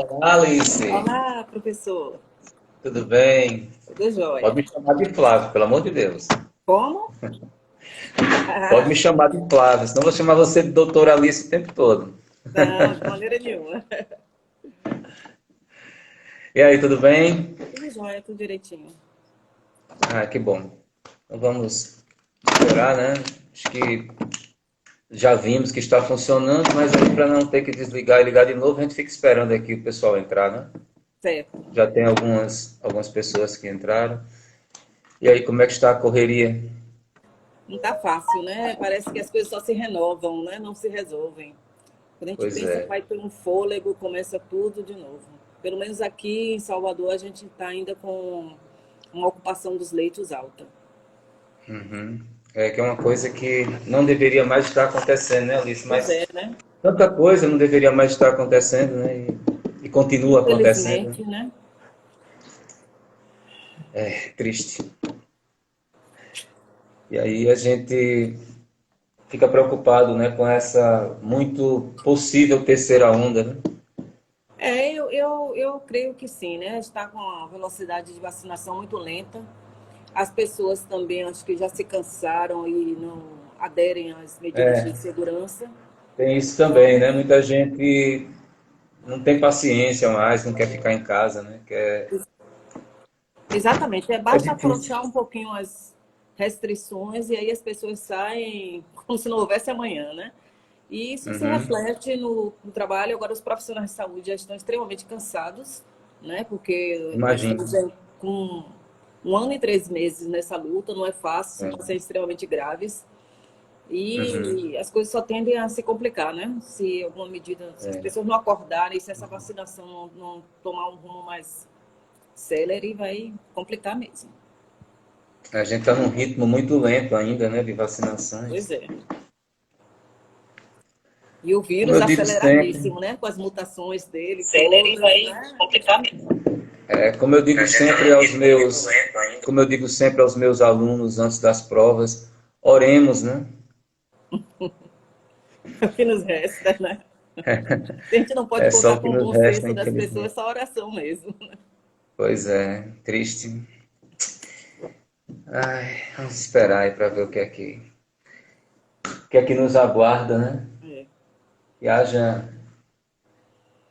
Olá, Alice. Olá, professor. Tudo bem? Tudo Pode jóia? me chamar de Flávio, pelo amor de Deus. Como? Pode Ah, me chamar de Flávio, senão eu vou chamar você de doutora Alice o tempo todo. não, de maneira nenhuma. E aí, tudo bem? Tudo jóia, tudo direitinho. Ah, que bom. Então vamos explorar, né? Acho que já vimos que está funcionando, mas aí para não ter que desligar e ligar de novo, a gente fica esperando aqui o pessoal entrar, né? Certo. Já tem algumas pessoas que entraram. E aí, como é que está a correria? Não tá fácil, né? Parece que as coisas só se renovam, né? Não se resolvem. Quando a gente Pois pensa que é. vai ter um fôlego, começa tudo de novo. Pelo menos aqui em Salvador, a gente está ainda com uma ocupação dos leitos alta. Uhum. É que é uma coisa que não deveria mais estar acontecendo, né, Alice? Pois Mas é, né? tanta coisa não deveria mais estar acontecendo, né? E continua acontecendo. Infelizmente, né? É triste. E aí a gente fica preocupado, né, com essa muito possível terceira onda, né? Eu creio que sim, né? Está com a velocidade de vacinação muito lenta. As pessoas também acho que já se cansaram e não aderem às medidas de segurança. Tem isso também, né? Então, Muita gente não tem paciência mais, não quer ficar em casa, né? exatamente, É basta difícil. afrouxar um pouquinho as restrições e aí as pessoas saem como se não houvesse amanhã, né? E isso se Uhum. reflete no trabalho. Agora, os profissionais de saúde já estão extremamente cansados, né? Porque nós estamos Imagino. com um ano e 3 meses nessa luta, não é fácil, são É. pacientes extremamente graves. Uhum. E as coisas só tendem a se complicar, né? Se alguma medida, se as pessoas não acordarem, se essa vacinação não tomar um rumo mais célere, vai complicar mesmo. A gente está num ritmo muito lento ainda, né, de Pois vacinações. é. E o Como vírus eu digo sempre, aceleradíssimo, né? Com as mutações dele todas, né? como eu digo sempre aos meus, como eu digo sempre aos meus alunos antes das provas, oremos, né? O que nos resta, né? Se a gente não pode É só contar o que com o nos bom resta, senso das pessoas, infelizmente. só oração mesmo. Pois é, triste. Ai, vamos esperar aí para ver o que é que nos aguarda, né? É.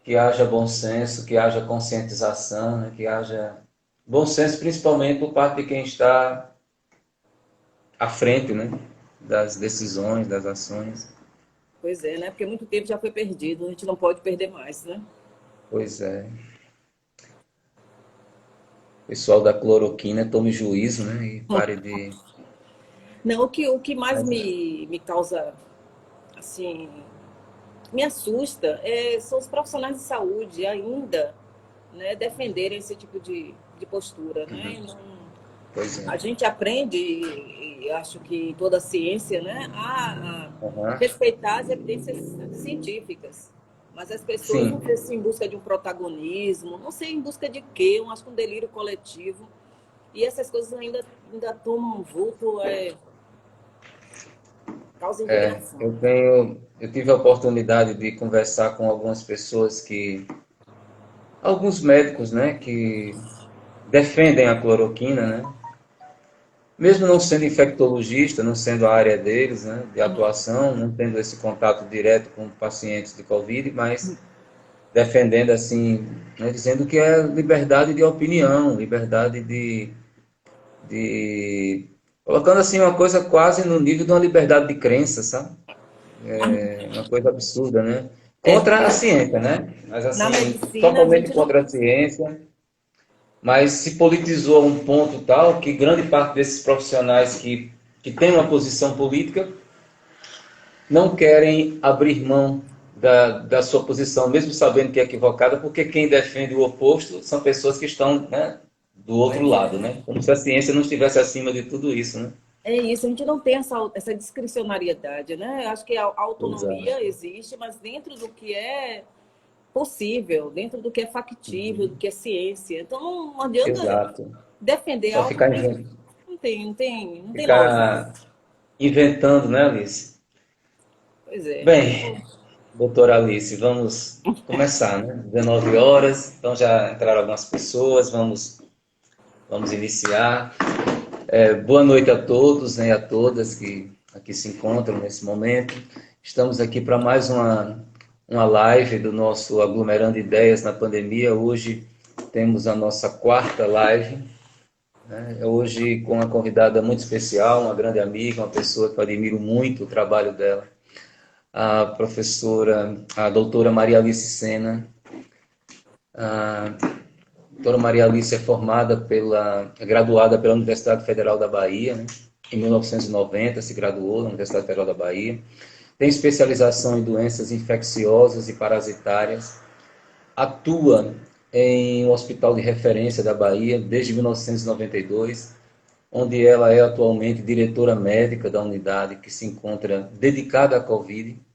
Que haja bom senso, que haja conscientização, né? Que haja bom senso, principalmente por parte de quem está à frente, né? Das decisões, das ações. Pois é, né? Porque muito tempo já foi perdido, a gente não pode perder mais, né? Pois é. Pessoal da cloroquina, tome juízo, né? E pare de. Não, o que mais Mas, me causa, assim, me assusta são os profissionais de saúde ainda, né, defenderem esse tipo de postura, né? pois A é. gente aprende, e acho que toda a ciência, né, a Aham. respeitar as evidências científicas. Mas as pessoas, não Sim. sei se em busca de um protagonismo, não sei em busca de quê, acho que um delírio coletivo. E essas coisas ainda tomam um vulto, causa indignação. Eu tive a oportunidade de conversar com algumas pessoas alguns médicos, né? Que defendem a cloroquina, né? Mesmo não sendo infectologista, não sendo a área deles, né, de atuação, não tendo esse contato direto com pacientes de Covid, mas defendendo assim, né, dizendo que é liberdade de opinião, liberdade de colocando assim uma coisa quase no nível de uma liberdade de crença, sabe? É uma coisa absurda, né? Contra a Porque ciência, né? Mas na assim, medicina a totalmente gente não. contra a ciência, mas se politizou a um ponto tal que grande parte desses profissionais que têm uma posição política não querem abrir mão da sua posição, mesmo sabendo que é equivocada, porque quem defende o oposto são pessoas que estão, né, do outro Pois lado, é. né? Como se a ciência não estivesse acima de tudo isso, né? É isso, a gente não tem essa discricionariedade, né? Eu acho que a autonomia Exato. existe, mas dentro do que é possível, dentro do que é factível, do que é ciência. Então não adianta Exato. defender Só algo ficar, que não tem lógica. ficar inventando, né, Alice? Pois é. Bem, Doutora Alice, vamos começar, né? 19 horas, então já entraram algumas pessoas, vamos iniciar. Boa noite a todos, né, e a todas que aqui se encontram nesse momento. Estamos aqui para mais uma live do nosso Aglomerando Ideias na Pandemia. Hoje temos a nossa quarta live, né? Hoje com uma convidada muito especial, uma grande amiga, uma pessoa que eu admiro muito o trabalho dela, a professora, a doutora Maria Alice Sena. A doutora Maria Alice é graduada pela Universidade Federal da Bahia, né? Em 1990 se graduou na Universidade Federal da Bahia. Tem especialização em doenças infecciosas e parasitárias. Atua em um hospital de referência da Bahia desde 1992, onde ela é atualmente diretora médica da unidade que se encontra dedicada à Covid-19.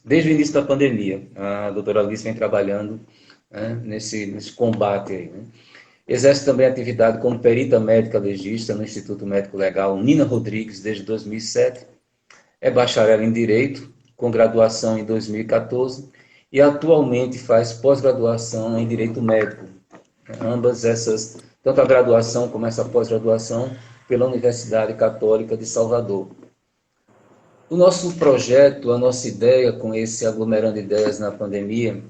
Desde o início da pandemia, a doutora Alice vem trabalhando, né, nesse combate aí, né? Exerce também atividade como perita médica legista no Instituto Médico Legal Nina Rodrigues desde 2007. É bacharel em Direito, com graduação em 2014, e atualmente faz pós-graduação em Direito Médico. Ambas essas, tanto a graduação como essa pós-graduação, pela Universidade Católica de Salvador. O nosso projeto, a nossa ideia com esse Aglomerando Ideias na Pandemia,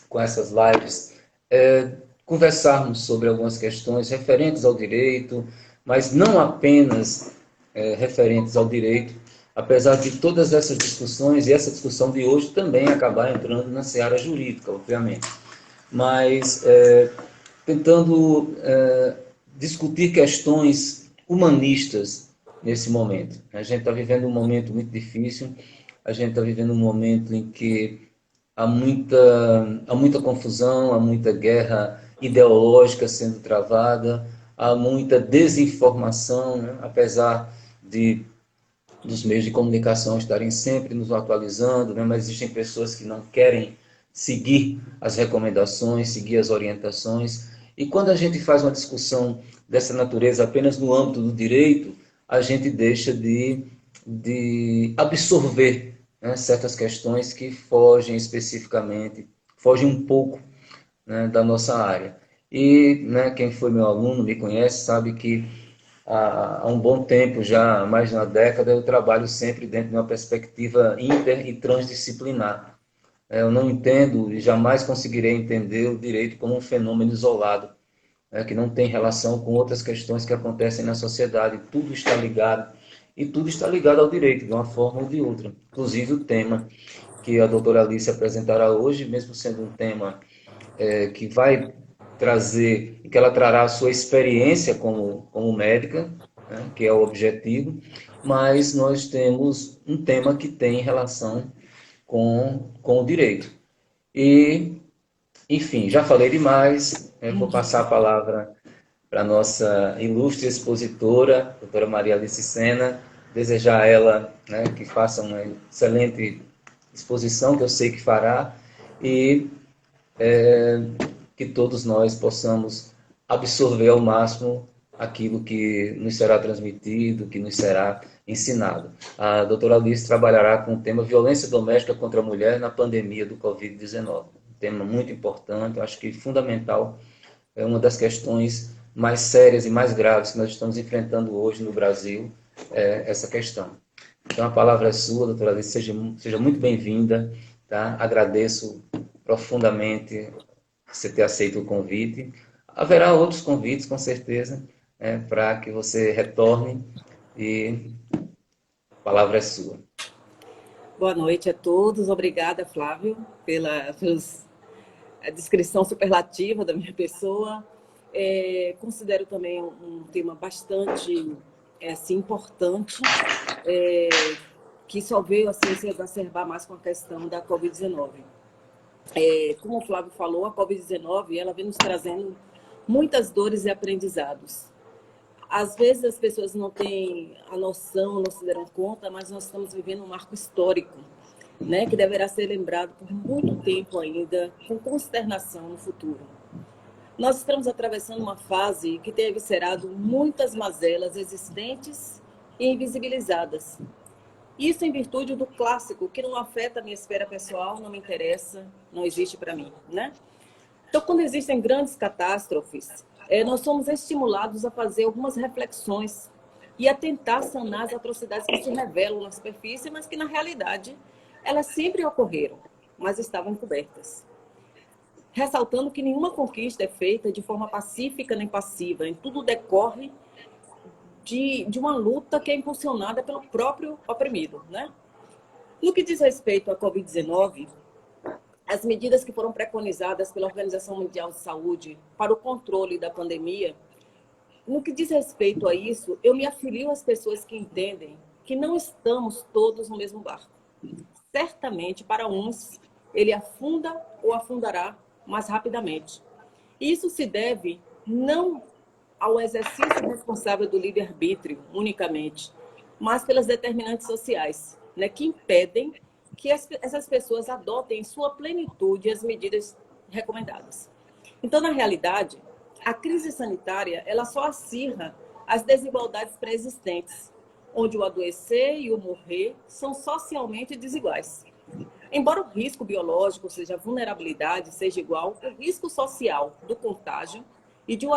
com essas lives, é conversarmos sobre algumas questões referentes ao direito, mas não apenas referentes ao direito, apesar de todas essas discussões, e essa discussão de hoje também acabar entrando na seara jurídica, obviamente, mas tentando discutir questões humanistas nesse momento. A gente está vivendo um momento muito difícil, a gente está vivendo um momento em que há muita confusão, há muita guerra ideológica sendo travada, há muita desinformação, né? Apesar dos meios de comunicação estarem sempre nos atualizando, né? Mas existem pessoas que não querem seguir as recomendações, seguir as orientações. E quando a gente faz uma discussão dessa natureza apenas no âmbito do direito, a gente deixa de absorver, né, certas questões que fogem especificamente, fogem um pouco, né, da nossa área. E, né, quem foi meu aluno, me conhece, sabe que há um bom tempo, já há mais de uma década, eu trabalho sempre dentro de uma perspectiva inter e transdisciplinar. Eu não entendo e jamais conseguirei entender o direito como um fenômeno isolado, né, que não tem relação com outras questões que acontecem na sociedade. Tudo está ligado, e tudo está ligado ao direito, de uma forma ou de outra. Inclusive o tema que a doutora Alice apresentará hoje, mesmo sendo um tema que vai trazer, que ela trará a sua experiência como médica, né, que é o objetivo, mas nós temos um tema que tem relação com o direito. E, enfim, já falei demais, vou passar a palavra para a nossa ilustre expositora, doutora Maria Alice Sena, desejar a ela, né, que faça uma excelente exposição, que eu sei que fará, e que todos nós possamos absorver ao máximo aquilo que nos será transmitido, que nos será ensinado. A doutora Alice trabalhará com o tema violência doméstica contra a mulher na pandemia do Covid-19. Um tema muito importante, acho que fundamental, é uma das questões mais sérias e mais graves que nós estamos enfrentando hoje no Brasil, essa questão. Então a palavra é sua, doutora Alice, seja muito bem-vinda, tá? Agradeço profundamente você ter aceito o convite. Haverá outros convites, com certeza, para que você retorne, e a palavra é sua. Boa noite a todos. Obrigada, Flávio, pela descrição superlativa da minha pessoa. Considero também um tema bastante assim, importante, que só veio assim, se exacerbar mais com a questão da Covid-19. Como o Flávio falou, a Covid-19 ela vem nos trazendo muitas dores e aprendizados. Às vezes as pessoas não têm a noção, não se deram conta, mas nós estamos vivendo um marco histórico, né, que deverá ser lembrado por muito tempo ainda, com consternação no futuro. Nós estamos atravessando uma fase que tem eviscerado muitas mazelas existentes e invisibilizadas. Isso em virtude do clássico, que não afeta a minha esfera pessoal, não me interessa, não existe para mim, né? Então, quando existem grandes catástrofes, nós somos estimulados a fazer algumas reflexões e a tentar sanar as atrocidades que se revelam na superfície, mas que, na realidade, elas sempre ocorreram, mas estavam encobertas. Ressaltando que nenhuma conquista é feita de forma pacífica nem passiva, em tudo decorre de uma luta que é impulsionada pelo próprio oprimido, né? No que diz respeito à Covid-19, as medidas que foram preconizadas pela Organização Mundial de Saúde para o controle da pandemia, no que diz respeito a isso, eu me afilio às pessoas que entendem que não estamos todos no mesmo barco. Certamente, para uns, ele afunda ou afundará mais rapidamente. Isso se deve não ao exercício responsável do livre-arbítrio, unicamente, mas pelas determinantes sociais, né, que impedem que essas pessoas adotem em sua plenitude as medidas recomendadas. Então, na realidade, a crise sanitária ela só acirra as desigualdades pré-existentes, onde o adoecer e o morrer são socialmente desiguais. Embora o risco biológico, ou seja, a vulnerabilidade, seja igual, o risco social do contágio e do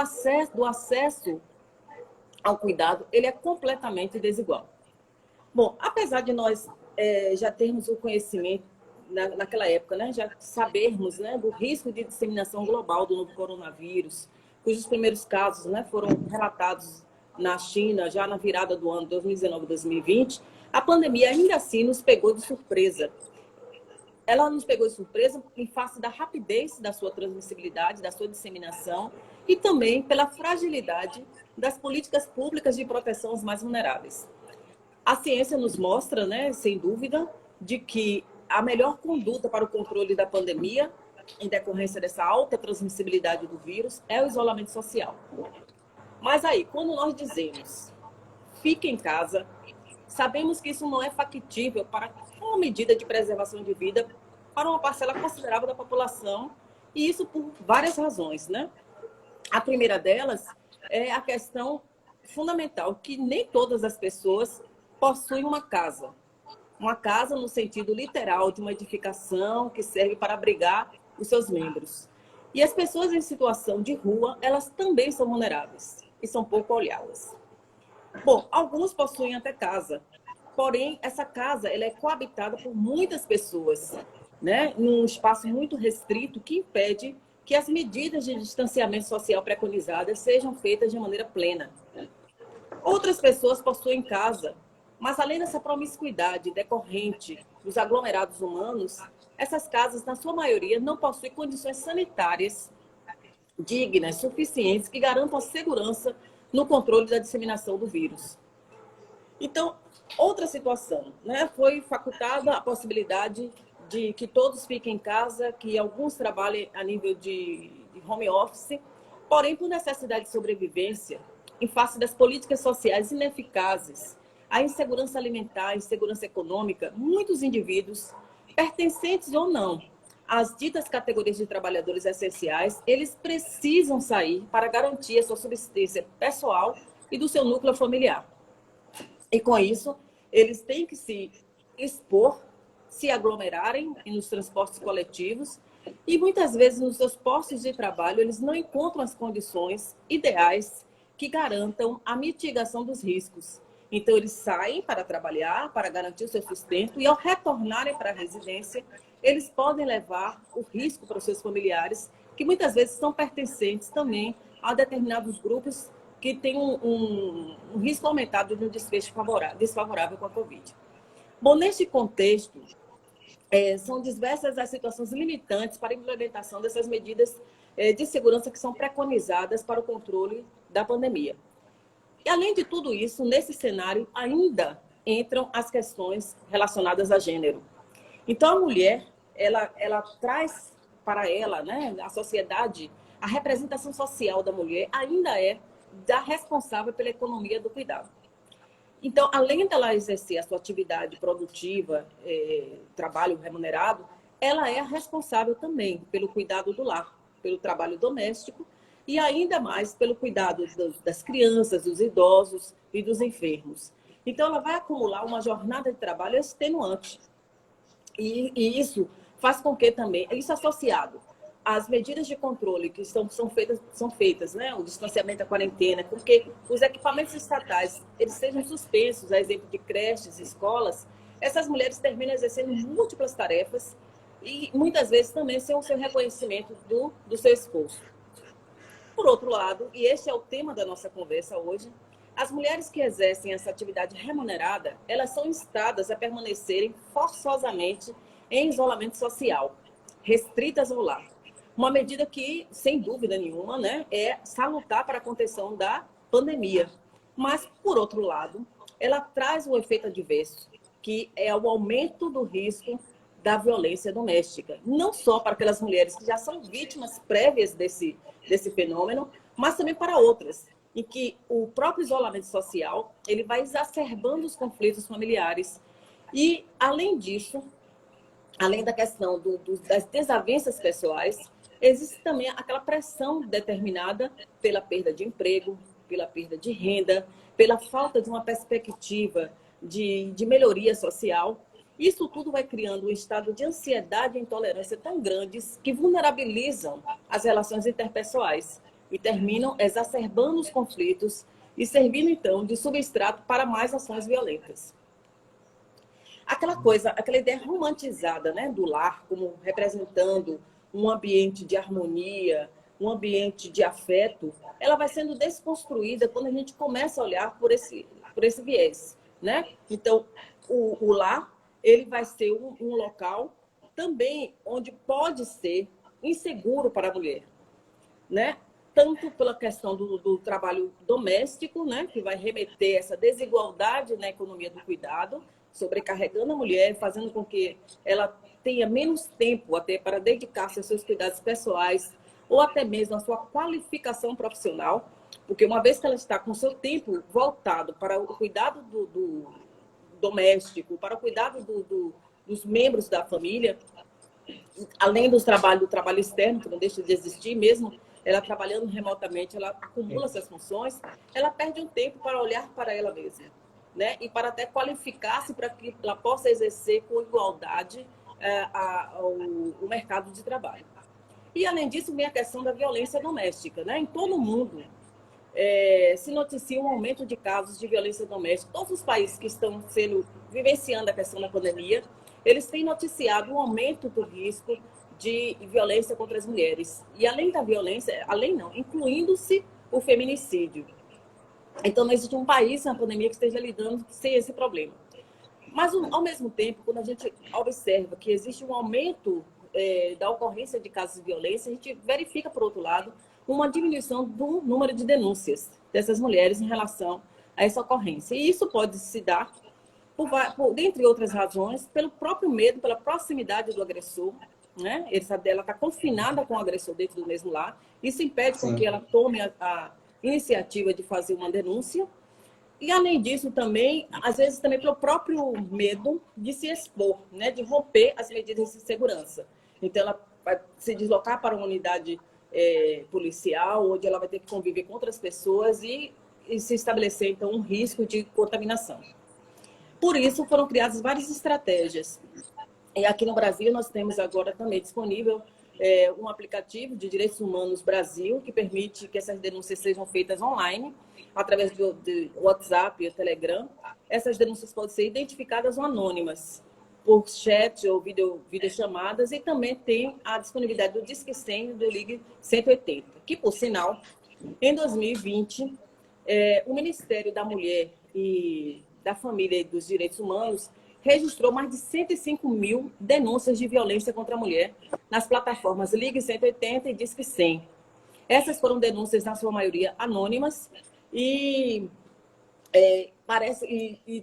acesso ao cuidado, ele é completamente desigual. Bom, apesar de nós já termos o conhecimento naquela época, né, já sabermos, né, do risco de disseminação global do novo coronavírus, cujos primeiros casos, né, foram relatados na China já na virada do ano 2019-2020, a pandemia ainda assim nos pegou de surpresa. Ela nos pegou de surpresa em face da rapidez da sua transmissibilidade, da sua disseminação e também pela fragilidade das políticas públicas de proteção aos mais vulneráveis. A ciência nos mostra, né, sem dúvida, de que a melhor conduta para o controle da pandemia, em decorrência dessa alta transmissibilidade do vírus, é o isolamento social. Mas aí, quando nós dizemos fique em casa, sabemos que isso não é factível para uma medida de preservação de vida para uma parcela considerável da população, e isso por várias razões, né? A primeira delas é a questão fundamental, que nem todas as pessoas possuem uma casa. Uma casa no sentido literal de uma edificação que serve para abrigar os seus membros. E as pessoas em situação de rua, elas também são vulneráveis e são pouco olhadas. Bom, alguns possuem até casa, porém, essa casa ela é coabitada por muitas pessoas, né? Num espaço muito restrito que impede que as medidas de distanciamento social preconizadas sejam feitas de maneira plena. Outras pessoas possuem casa, mas além dessa promiscuidade decorrente dos aglomerados humanos, essas casas, na sua maioria, não possuem condições sanitárias dignas, suficientes, que garantam a segurança no controle da disseminação do vírus. Então, outra situação, né? Foi facultada a possibilidade de que todos fiquem em casa, que alguns trabalhem a nível de home office, porém, por necessidade de sobrevivência, em face das políticas sociais ineficazes, a insegurança alimentar, a insegurança econômica, muitos indivíduos, pertencentes ou não às ditas categorias de trabalhadores essenciais, eles precisam sair para garantir a sua subsistência pessoal e do seu núcleo familiar. E com isso, eles têm que se expor, se aglomerarem nos transportes coletivos e muitas vezes nos seus postos de trabalho eles não encontram as condições ideais que garantam a mitigação dos riscos. Então, eles saem para trabalhar, para garantir o seu sustento, e ao retornarem para a residência, eles podem levar o risco para os seus familiares, que muitas vezes são pertencentes também a determinados grupos que têm um risco aumentado de um desfecho desfavorável com a Covid. Bom, neste contexto, são diversas as situações limitantes para a implementação dessas medidas de segurança que são preconizadas para o controle da pandemia. E, além de tudo isso, nesse cenário ainda entram as questões relacionadas a gênero. Então, a mulher, ela traz para ela, né, a sociedade, a representação social da mulher ainda é da responsável pela economia do cuidado. Então, além dela exercer a sua atividade produtiva, trabalho remunerado, ela é a responsável também pelo cuidado do lar, pelo trabalho doméstico e ainda mais pelo cuidado das crianças, dos idosos e dos enfermos. Então, ela vai acumular uma jornada de trabalho extenuante. E isso faz com que também, isso associado às medidas de controle que são feitas, né? O distanciamento da quarentena, porque os equipamentos estatais eles sejam suspensos, a exemplo de creches, escolas, essas mulheres terminam exercendo múltiplas tarefas e muitas vezes também sem o seu reconhecimento do seu esforço. Por outro lado, e este é o tema da nossa conversa hoje, as mulheres que exercem essa atividade remunerada, elas são instadas a permanecerem forçosamente em isolamento social, restritas ao lar. Uma medida que, sem dúvida nenhuma, né, é salutar para a contenção da pandemia. Mas, por outro lado, ela traz um efeito adverso, que é o aumento do risco da violência doméstica. Não só para aquelas mulheres que já são vítimas prévias desse fenômeno, mas também para outras, em que o próprio isolamento social ele vai exacerbando os conflitos familiares. E, além disso, além da questão das desavenças pessoais, existe também aquela pressão determinada pela perda de emprego, pela perda de renda, pela falta de uma perspectiva de melhoria social. Isso tudo vai criando um estado de ansiedade e intolerância tão grandes que vulnerabilizam as relações interpessoais e terminam exacerbando os conflitos e servindo, então, de substrato para mais ações violentas. Aquela ideia romantizada, né, do lar como representando um ambiente de harmonia, um ambiente de afeto, ela vai sendo desconstruída quando a gente começa a olhar por esse viés, né? Então, o lar, ele vai ser um local também onde pode ser inseguro para a mulher, né? Tanto pela questão do trabalho doméstico, né, que vai remeter essa desigualdade na economia do cuidado, sobrecarregando a mulher, fazendo com que ela tenha menos tempo até para dedicar-se aos seus cuidados pessoais, ou até mesmo à sua qualificação profissional, porque uma vez que ela está com o seu tempo voltado para o cuidado do doméstico, para o cuidado dos membros da família, além do trabalho externo, que não deixa de existir, mesmo ela trabalhando remotamente, ela acumula essas funções, ela perde um tempo para olhar para ela mesma, né? E para até qualificar-se para que ela possa exercer com igualdade o mercado de trabalho. E, além disso, vem a questão da violência doméstica, né? Em todo o mundo se noticia um aumento de casos de violência doméstica. Todos os países que estão vivenciando a questão da pandemia, eles têm noticiado um aumento do risco de violência contra as mulheres. E além da violência, incluindo-se o feminicídio. Então, não existe um país na pandemia que esteja lidando sem esse problema. Mas, ao mesmo tempo, quando a gente observa que existe um aumento da ocorrência de casos de violência, a gente verifica, por outro lado, uma diminuição do número de denúncias dessas mulheres em relação a essa ocorrência. E isso pode se dar, dentre outras razões, pelo próprio medo, pela proximidade do agressor, né? Ela está confinada com o agressor dentro do mesmo lar. Isso impede com que ela tome a iniciativa de fazer uma denúncia. E, além disso, também, às vezes, também pelo próprio medo de se expor, né? De romper as medidas de segurança. Então, ela vai se deslocar para uma unidade policial, onde ela vai ter que conviver com outras pessoas e se estabelecer, então, um risco de contaminação. Por isso, foram criadas várias estratégias. E aqui no Brasil, nós temos agora também disponível um aplicativo de Direitos Humanos Brasil, que permite que essas denúncias sejam feitas online, através do WhatsApp e Telegram. Essas denúncias podem ser identificadas ou anônimas, por chat ou videochamadas, e também tem a disponibilidade do Disque 100 do Ligue 180, que, por sinal, em 2020, o Ministério da Mulher e da Família e dos Direitos Humanos registrou mais de 105 mil denúncias de violência contra a mulher nas plataformas Ligue 180 e Disque 100. Essas foram denúncias, na sua maioria, anônimas, e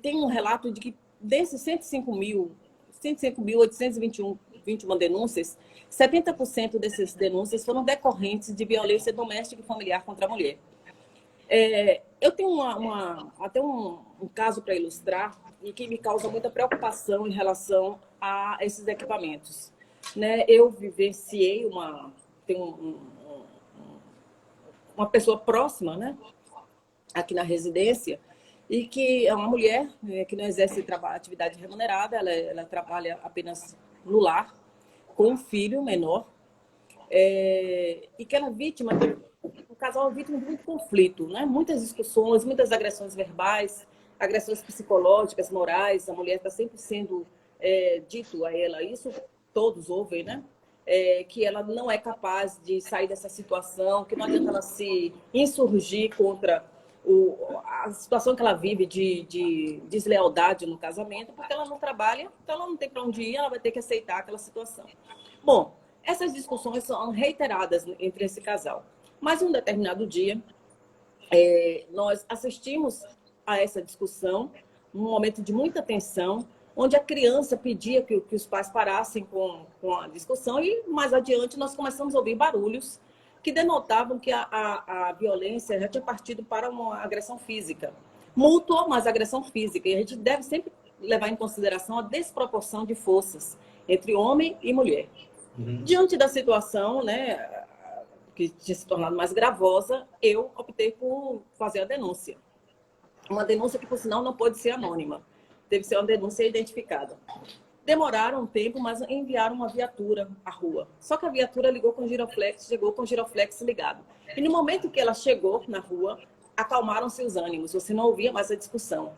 tem um relato de que desses 105.821 denúncias, 70% dessas denúncias foram decorrentes de violência doméstica e familiar contra a mulher. Eu tenho até um caso para ilustrar e que me causa muita preocupação em relação a esses equipamentos. Né? Eu vivenciei uma pessoa próxima, né? Aqui na residência, e que é uma mulher que não exerce atividade remunerada, ela trabalha apenas no lar, com um filho menor, e que ela é vítima, o casal é vítima de muito conflito, né? Muitas discussões, muitas agressões verbais, agressões psicológicas, morais, a mulher está sempre sendo dito a ela, isso todos ouvem, né? Que ela não é capaz de sair dessa situação, que não adianta ela se insurgir contra a situação que ela vive de deslealdade no casamento, porque ela não trabalha, então ela não tem para onde ir, ela vai ter que aceitar aquela situação. Bom, essas discussões são reiteradas entre esse casal. Mas um determinado dia, nós assistimos a essa discussão, num momento de muita tensão, onde a criança pedia que os pais parassem com a discussão e, mais adiante, nós começamos a ouvir barulhos que denotavam que a violência já tinha partido para uma agressão física. Mútua, mas agressão física. E a gente deve sempre levar em consideração a desproporção de forças entre homem e mulher. Diante da situação, né, que tinha se tornado mais gravosa, eu optei por fazer a denúncia. Uma denúncia que, por sinal, não pode ser anônima. Deve ser uma denúncia identificada. Demoraram um tempo, mas enviaram uma viatura à rua. Só que a viatura chegou com o giroflex ligado. E no momento que ela chegou na rua, acalmaram-se os ânimos. Você não ouvia mais a discussão.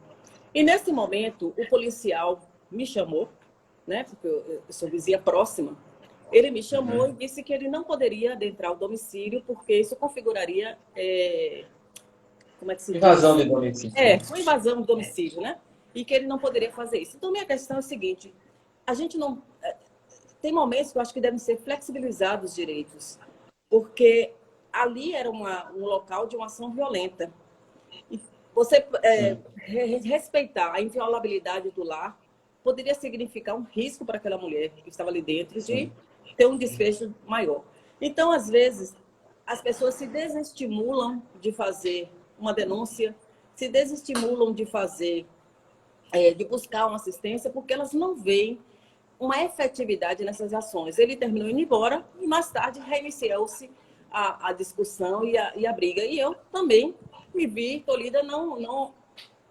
E nesse momento, o policial me chamou, né, porque eu sou vizinha próxima. Ele me chamou e disse que ele não poderia adentrar o domicílio porque isso configuraria como é que se diz? Invasão de domicílio. Uma invasão de domicílio, né? E que ele não poderia fazer isso. Então, minha questão é a seguinte: a gente não. Tem momentos que eu acho que devem ser flexibilizados os direitos, porque ali era um local de uma ação violenta. E você respeitar a inviolabilidade do lar poderia significar um risco para aquela mulher que estava ali dentro de ter um desfecho maior. Então, às vezes, as pessoas se desestimulam de fazer uma denúncia, se desestimulam de fazer, de buscar uma assistência, porque elas não veem uma efetividade nessas ações. Ele terminou indo embora e mais tarde reiniciou-se a discussão e a briga. E eu também me vi tolhida não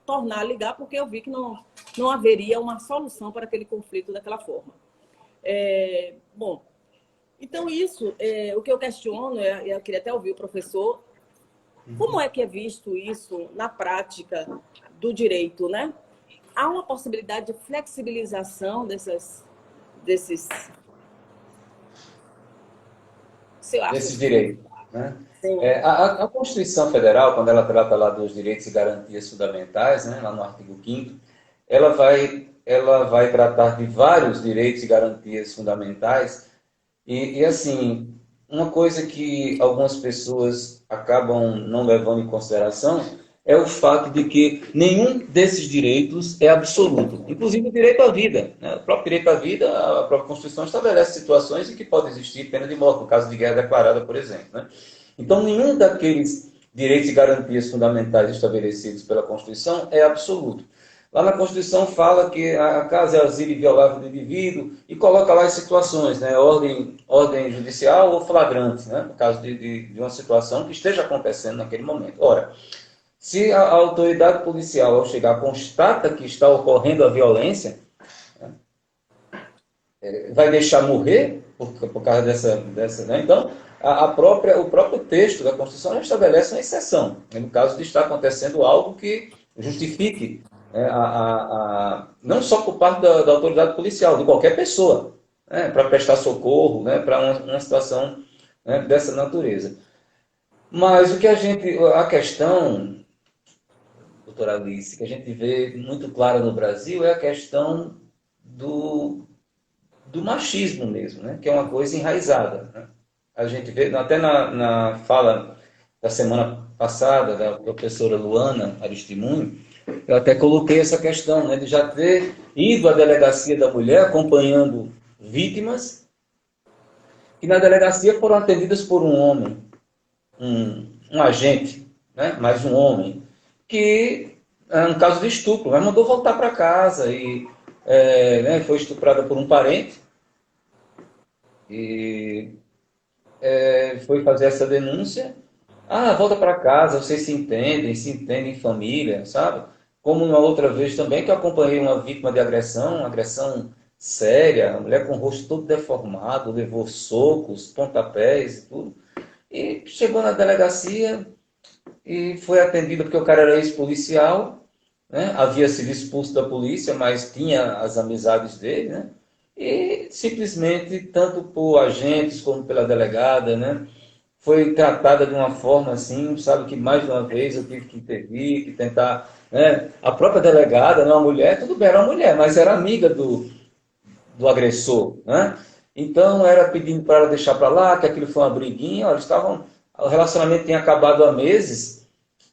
tornar a ligar, porque eu vi que não haveria uma solução para aquele conflito daquela forma. Bom, então isso, o que eu questiono, eu queria até ouvir o professor, como é que é visto isso na prática do direito, né? Há uma possibilidade de flexibilização desses direitos, né? Sim. A Constituição Federal, quando ela trata lá dos direitos e garantias fundamentais, né, lá no artigo 5º, ela vai tratar de vários direitos e garantias fundamentais e assim, uma coisa que algumas pessoas acabam não levando em consideração é o fato de que nenhum desses direitos é absoluto. Inclusive o direito à vida, né? O próprio direito à vida, a própria Constituição estabelece situações em que pode existir pena de morte, no caso de guerra declarada, por exemplo, né? Então, nenhum daqueles direitos e garantias fundamentais estabelecidos pela Constituição é absoluto. Lá na Constituição fala que a casa é asilo inviolável do indivíduo e coloca lá as situações, né? Ordem judicial ou flagrante, né? No caso de uma situação que esteja acontecendo naquele momento. Ora, se a autoridade policial, ao chegar, constata que está ocorrendo a violência, né? Vai deixar morrer por causa dessa, né? Então, o próprio texto da Constituição já estabelece uma exceção, né? No caso de estar acontecendo algo que justifique não só por parte da autoridade policial, de qualquer pessoa, né, para prestar socorro, né, para uma situação, né, dessa natureza. Mas a questão, doutora Alice, que a gente vê muito clara no Brasil é a questão do machismo mesmo, né, que é uma coisa enraizada, né? A gente vê até na fala da semana passada da professora Luana Aristimunho, eu até coloquei essa questão, né, de já ter ido à delegacia da mulher acompanhando vítimas que na delegacia foram atendidas por um homem, um agente, né, mais um homem, que é um caso de estupro, mas mandou voltar para casa e né, foi estuprada por um parente e foi fazer essa denúncia. Volta para casa, vocês se entendem em família, sabe? como uma outra vez também que eu acompanhei uma vítima de agressão, uma agressão séria, a mulher com o rosto todo deformado, levou socos, pontapés e tudo. E chegou na delegacia e foi atendida porque o cara era ex-policial, né? Havia sido expulso da polícia, mas tinha as amizades dele, né? E simplesmente, tanto por agentes como pela delegada, né? Foi tratada de uma forma assim, sabe, que mais de uma vez eu tive que intervir, que tentar, né? A própria delegada, não, uma mulher, tudo bem, era uma mulher, mas era amiga do agressor, né? Então era pedindo para ela deixar para lá, que aquilo foi uma briguinha, eles estavam, o relacionamento tinha acabado há meses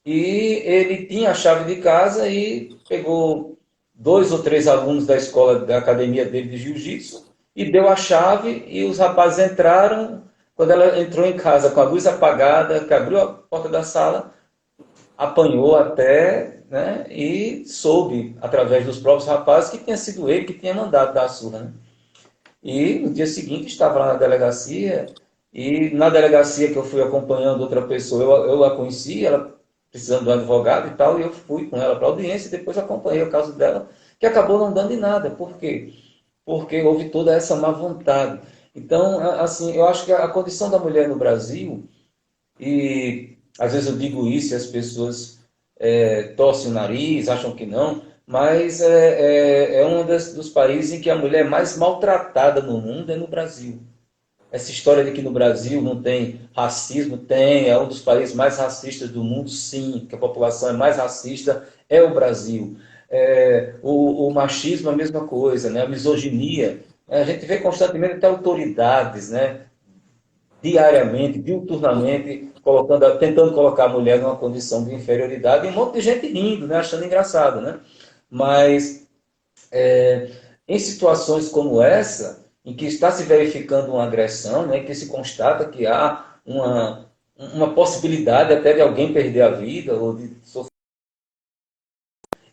e ele tinha a chave de casa e pegou 2 ou 3 alunos da escola, da academia dele de jiu-jitsu e deu a chave e os rapazes entraram. Quando ela entrou em casa com a luz apagada, que abriu a porta da sala, apanhou até, né, e soube, através dos próprios rapazes, que tinha sido ele que tinha mandado dar a surra. Né? E no dia seguinte estava lá na delegacia, e na delegacia que eu fui acompanhando outra pessoa, eu a conheci, ela precisando de um advogado e tal, e eu fui com ela para a audiência e depois acompanhei o caso dela, que acabou não dando em nada. Por quê? Porque houve toda essa má vontade. Então, assim, eu acho que a condição da mulher no Brasil, e às vezes eu digo isso e as pessoas torcem o nariz, acham que não, mas é um dos países em que a mulher é mais maltratada no mundo é no Brasil. Essa história de que no Brasil não tem racismo, tem, é um dos países mais racistas do mundo, sim, que a população é mais racista, é o Brasil. O machismo é a mesma coisa, né? A misoginia, a gente vê constantemente até autoridades, né? Diariamente, diuturnamente, tentando colocar a mulher numa condição de inferioridade, e um monte de gente rindo, né? Achando engraçado, né? Mas em situações como essa, em que está se verificando uma agressão, né, que se constata que há uma possibilidade até de alguém perder a vida ou de sofrer,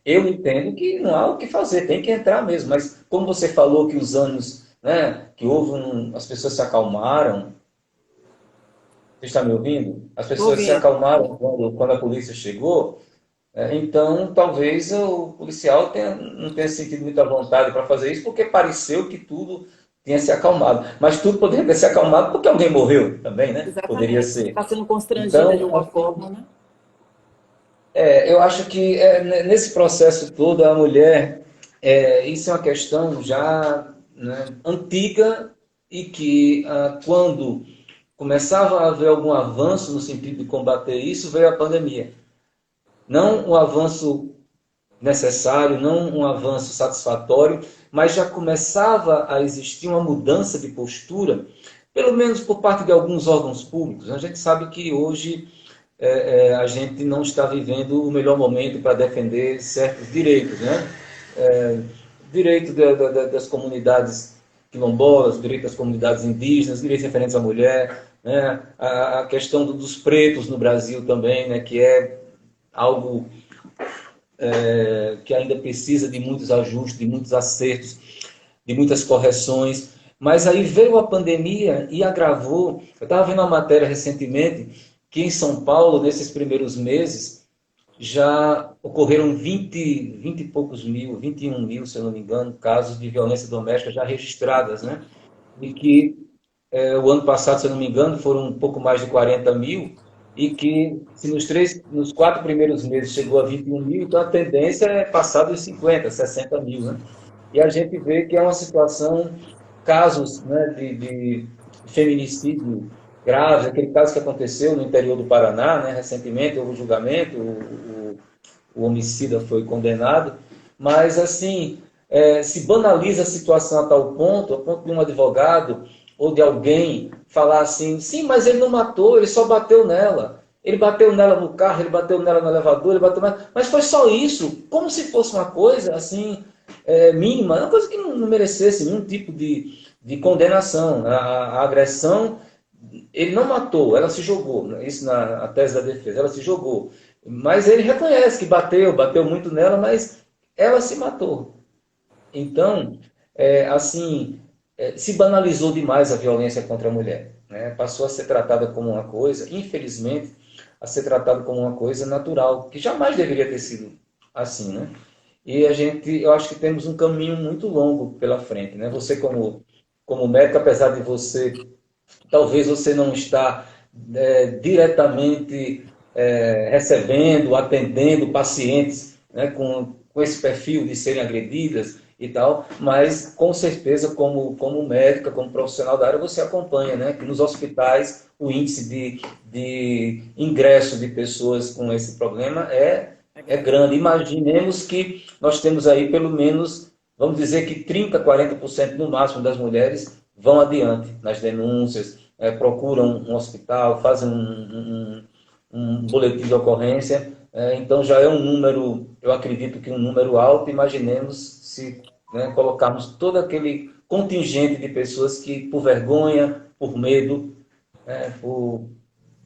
eu entendo que não há o que fazer, tem que entrar mesmo. Mas como você falou que os anos, né, que houve as pessoas se acalmaram, você está me ouvindo? As Estou pessoas se ouvindo. acalmaram quando a polícia chegou. Então, talvez o policial não tenha sentido muita vontade para fazer isso, porque pareceu que tudo tinha se acalmado. Mas tudo poderia ter se acalmado porque alguém morreu também, né? Poderia Exatamente. ser. Está sendo constrangida de Então, uma forma, né? eu acho que nesse processo todo, a mulher, isso é uma questão já, né, antiga e que quando começava a haver algum avanço no sentido de combater isso, veio a pandemia. Não um avanço necessário, não um avanço satisfatório, mas já começava a existir uma mudança de postura, pelo menos por parte de alguns órgãos públicos. A gente sabe que hoje a gente não está vivendo o melhor momento para defender certos direitos, né? Direito das comunidades quilombolas, direito das comunidades indígenas, direitos referentes à mulher, né? A questão dos pretos no Brasil também, né? Que é algo que ainda precisa de muitos ajustes, de muitos acertos, de muitas correções. Mas aí veio a pandemia e agravou. Eu estava vendo uma matéria recentemente que em São Paulo, nesses primeiros meses, já ocorreram 20 e poucos mil, 21 mil, se eu não me engano, casos de violência doméstica já registradas, né? E que o ano passado, se eu não me engano, foram um pouco mais de 40 mil, e que se nos 4 primeiros meses chegou a 21 mil, então a tendência é passar dos 50, 60 mil. Né? E a gente vê que é uma situação, casos, né, de feminicídio grave, aquele caso que aconteceu no interior do Paraná, né, recentemente, houve um julgamento, o homicida foi condenado, mas assim, se banaliza a situação a ponto de um advogado ou de alguém falar assim, sim, mas ele não matou, ele só bateu nela. Ele bateu nela no carro, ele bateu nela no elevador, ele bateu nela... Mas foi só isso, como se fosse uma coisa assim, mínima, uma coisa que não merecesse nenhum tipo de condenação. A agressão, ele não matou, ela se jogou, né? Isso na tese da defesa, ela se jogou. Mas ele reconhece que bateu muito nela, mas ela se matou. Então, assim, se banalizou demais a violência contra a mulher. Né? Passou a ser tratada como uma coisa, infelizmente, a ser tratada como uma coisa natural, que jamais deveria ter sido assim, né? E eu acho que temos um caminho muito longo pela frente, né? Você como médico, apesar de talvez você não está diretamente recebendo, atendendo pacientes, né, com esse perfil de serem agredidas e tal, mas com certeza como médica, como profissional da área, você acompanha, né, que nos hospitais o índice de ingresso de pessoas com esse problema É é grande. grande. Imaginemos que nós temos aí pelo menos, vamos dizer que 30, 40% no máximo das mulheres vão adiante nas denúncias, procuram um hospital, fazem um boletim de ocorrência. Então já é um número, eu acredito que um número alto. Imaginemos se, né, colocarmos todo aquele contingente de pessoas que, por vergonha, por medo, por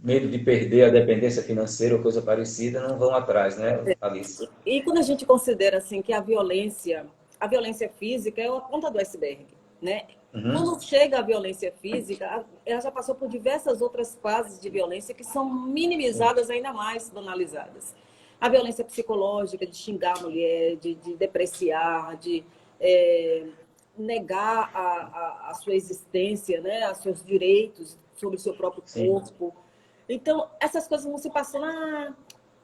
medo de perder a dependência financeira ou coisa parecida, não vão atrás, né, Alice? E quando a gente considera assim que a violência física é a ponta do iceberg, né? Uhum. Quando chega a violência física, ela já passou por diversas outras fases de violência que são Sim, minimizadas ainda mais, banalizadas. A violência psicológica, de xingar a mulher, de depreciar, de é, negar a sua existência, né? Os seus direitos sobre o seu próprio sim. corpo. Então, essas coisas vão se passando,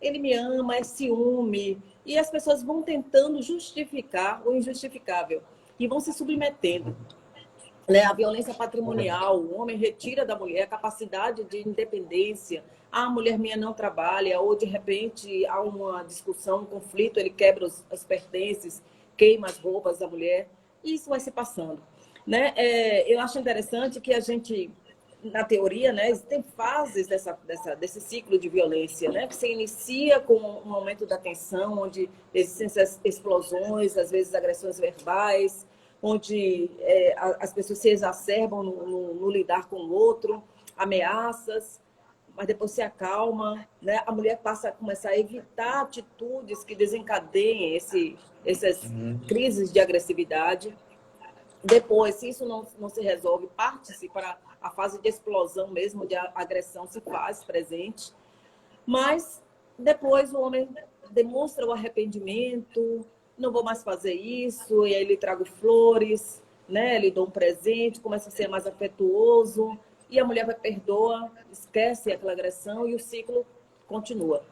ele me ama, é ciúme. E as pessoas vão tentando justificar o injustificável e vão se submetendo. Né? A violência patrimonial, o homem retira da mulher a capacidade de independência. A mulher minha não trabalha, ou de repente há uma discussão, um conflito, ele quebra os pertences, queima as roupas da mulher. E isso vai se passando. Né? Eu acho interessante que a gente, na teoria, né, tem fases desse ciclo de violência, né, que se inicia com um aumento da tensão, onde existem essas explosões, às vezes agressões verbais, onde as pessoas se exacerbam no lidar com o outro, ameaças, mas depois se acalma, né? A mulher passa a começar a evitar atitudes que desencadeiem essas Uhum. crises de agressividade. Depois, se isso não se resolve, parte-se para a fase de explosão mesmo, de agressão se faz presente. Mas depois o homem demonstra o arrependimento, não vou mais fazer isso, e aí ele trago flores, né? Ele dá um presente, começa a ser mais afetuoso, e a mulher vai perdoa, esquece aquela agressão e o ciclo continua.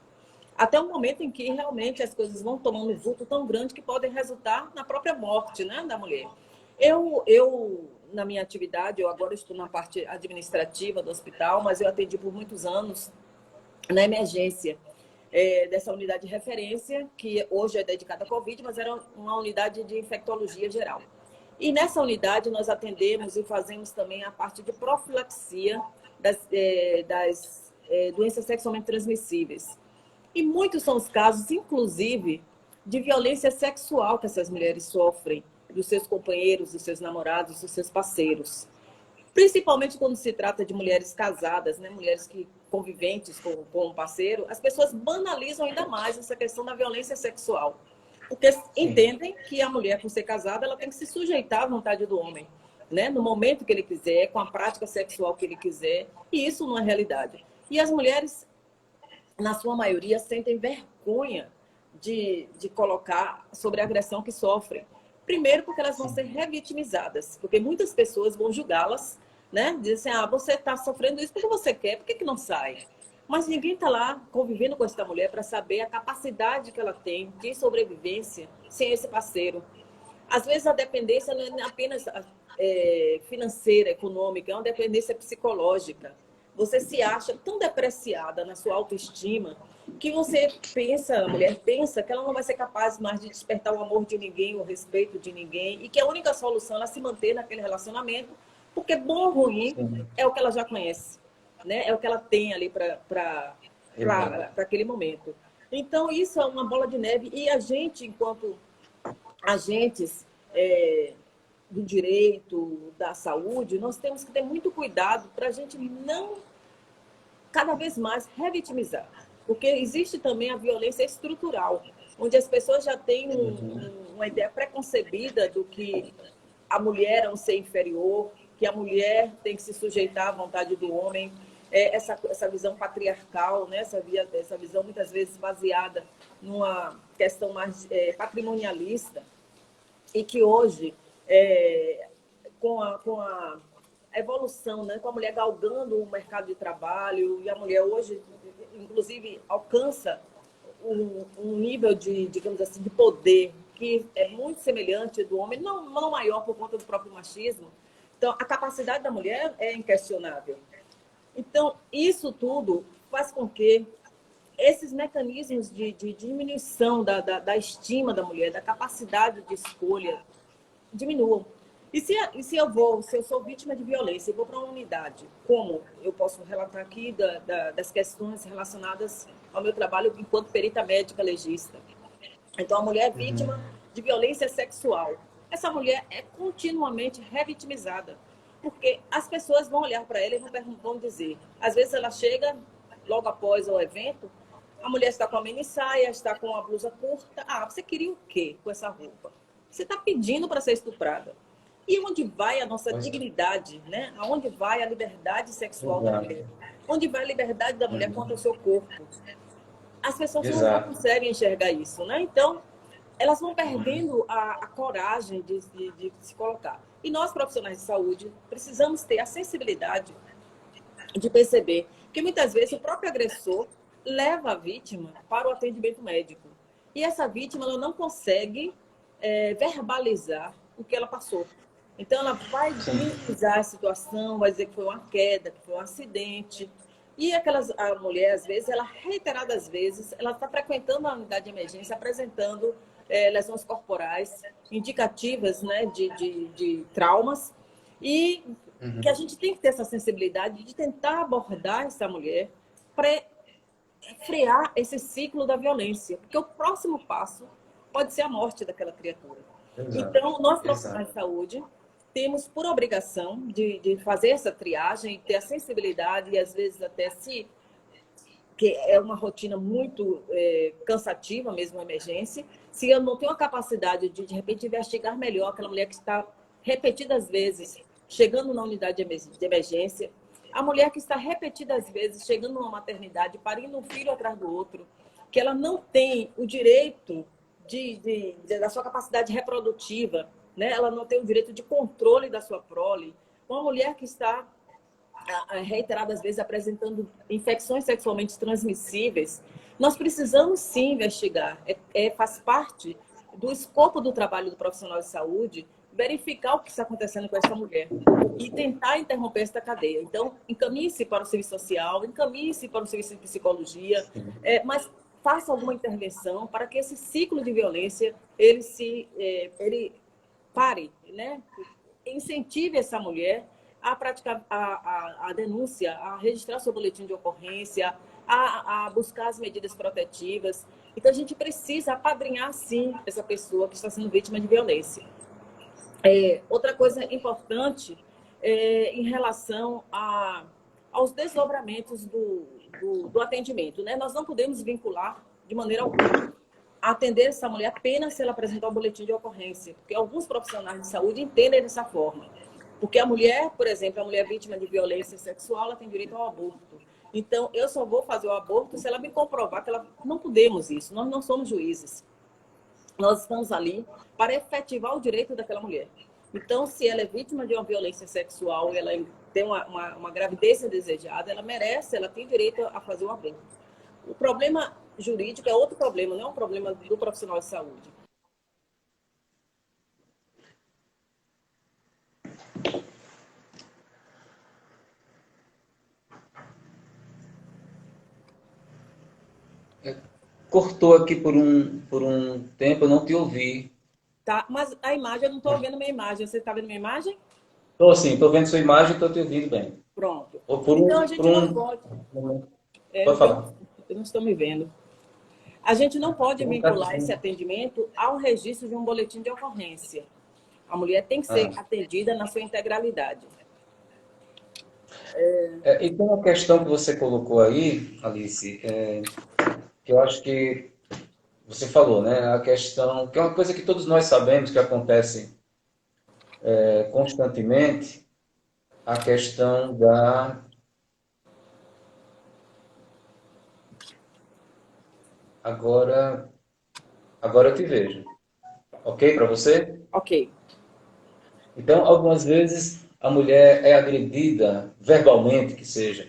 Até o momento em que realmente as coisas vão tomando um vulto tão grande que podem resultar na própria morte, né, da mulher. Na minha atividade, eu agora estou na parte administrativa do hospital, mas eu atendi por muitos anos na emergência dessa unidade de referência, que hoje é dedicada à Covid, mas era uma unidade de infectologia geral. E nessa unidade nós atendemos e fazemos também a parte de profilaxia das doenças sexualmente transmissíveis. E muitos são os casos, inclusive, de violência sexual que essas mulheres sofrem dos seus companheiros, dos seus namorados, dos seus parceiros. Principalmente quando se trata de mulheres casadas, né? Mulheres que conviventes com um parceiro, as pessoas banalizam ainda mais essa questão da violência sexual. Porque Sim. entendem que a mulher, por ser casada, ela tem que se sujeitar à vontade do homem, né? No momento que ele quiser, com a prática sexual que ele quiser, e isso não é realidade. E as mulheres, na sua maioria, sentem vergonha de colocar sobre a agressão que sofrem. Primeiro, porque elas vão Sim. ser revitimizadas, porque muitas pessoas vão julgá-las, né? Dizem assim, você está sofrendo isso porque você quer, por que não sai? Mas ninguém está lá convivendo com essa mulher para saber a capacidade que ela tem de sobrevivência sem esse parceiro. Às vezes a dependência não é apenas financeira, econômica, é uma dependência psicológica. Você se acha tão depreciada na sua autoestima que você pensa, a mulher pensa que ela não vai ser capaz mais de despertar o amor de ninguém, o respeito de ninguém, e que a única solução é ela se manter naquele relacionamento, porque bom ou ruim Sim. é o que ela já conhece, né? É o que ela tem ali para Exato. aquele momento. Então, isso é uma bola de neve, e a gente, enquanto agentes do direito, da saúde, nós temos que ter muito cuidado para a gente não, cada vez mais, revitimizar. Porque existe também a violência estrutural, onde as pessoas já têm Uhum. uma ideia preconcebida do que a mulher é um ser inferior, que a mulher tem que se sujeitar à vontade do homem, essa visão patriarcal, né? Essa visão muitas vezes baseada numa questão mais patrimonialista, e que hoje, com a evolução, né, com a mulher galgando o mercado de trabalho, e a mulher hoje, inclusive, alcança um nível de, digamos assim, de poder que é muito semelhante do homem, não maior por conta do próprio machismo. Então, a capacidade da mulher é inquestionável. Então, isso tudo faz com que esses mecanismos de diminuição da estima da mulher, da capacidade de escolha, diminuam. E se eu sou vítima de violência e vou para uma unidade, como eu posso relatar aqui das questões relacionadas ao meu trabalho enquanto perita médica legista. Então, a mulher é vítima de violência sexual. Essa mulher é continuamente revitimizada, porque as pessoas vão olhar para ela e vão dizer, às vezes ela chega logo após o evento, a mulher está com a mini saia, está com a blusa curta. Ah, você queria o quê com essa roupa? Você está pedindo para ser estuprada. E onde vai a nossa dignidade, né? Aonde vai a liberdade sexual da mulher? Onde vai a liberdade da mulher quanto ao seu corpo? As pessoas não conseguem enxergar isso, né? Então, elas vão perdendo a coragem de se colocar. E nós, profissionais de saúde, precisamos ter a sensibilidade de perceber que muitas vezes o próprio agressor leva a vítima para o atendimento médico. E essa vítima ela não consegue verbalizar o que ela passou. Então, ela vai minimizar a situação, vai dizer que foi uma queda, que foi um acidente. E a mulher, às vezes, ela reiteradas vezes, ela está frequentando a unidade de emergência, apresentando lesões corporais indicativas, né, de traumas. E que a gente tem que ter essa sensibilidade de tentar abordar essa mulher para frear esse ciclo da violência. Porque o próximo passo pode ser a morte daquela criatura. Então, nós, profissionais de saúde, temos por obrigação de fazer essa triagem e ter a sensibilidade e, às vezes, até que é uma rotina muito cansativa, mesmo a emergência, se eu não tenho a capacidade de repente, investigar melhor aquela mulher que está repetidas vezes chegando na unidade de emergência, a mulher que está repetidas vezes chegando numa maternidade, parindo um filho atrás do outro, que ela não tem o direito da sua capacidade reprodutiva, né? Ela não tem o direito de controle da sua prole. Uma mulher que está reiteradas vezes apresentando infecções sexualmente transmissíveis, nós precisamos sim investigar. Faz parte do escopo do trabalho do profissional de saúde verificar o que está acontecendo com essa mulher e tentar interromper esta cadeia. Então, encaminhe-se para o serviço social, encaminhe-se para o serviço de psicologia, mas faça alguma intervenção para que esse ciclo de violência ele pare, né? Incentive essa mulher a praticar a denúncia, a registrar seu boletim de ocorrência, a buscar as medidas protetivas. Então, a gente precisa apadrinhar, sim, essa pessoa que está sendo vítima de violência. Outra coisa importante em relação aos desdobramentos do atendimento, né? Nós não podemos vincular de maneira alguma a atender essa mulher apenas se ela apresentar o boletim de ocorrência, porque alguns profissionais de saúde entendem dessa forma. Porque a mulher, por exemplo, a mulher vítima de violência sexual, ela tem direito ao aborto. Então, eu só vou fazer o aborto se ela me comprovar que ela... Não podemos isso, nós não somos juízes. Nós estamos ali para efetivar o direito daquela mulher. Então, se ela é vítima de uma violência sexual, ela tem uma gravidez indesejada, ela merece, ela tem direito a fazer o aborto. O problema jurídico é outro problema, não é um problema do profissional de saúde. Cortou aqui por um tempo, eu não te ouvi. Tá, mas a imagem, eu não estou vendo minha imagem. Você está vendo minha imagem? Estou sim, estou vendo sua imagem e estou te ouvindo bem. Pronto. Ou Então, a gente não pode... Pode falar. Eu não estou me vendo. A gente não pode vincular esse atendimento ao registro de um boletim de ocorrência. A mulher tem que ser atendida na sua integralidade. E tem uma questão que você colocou aí, Alice, que eu acho que você falou, né? A questão, que é uma coisa que todos nós sabemos que acontece constantemente, a questão da... Agora, Agora eu te vejo. Ok para você? Ok. Então, algumas vezes a mulher é agredida verbalmente, que seja,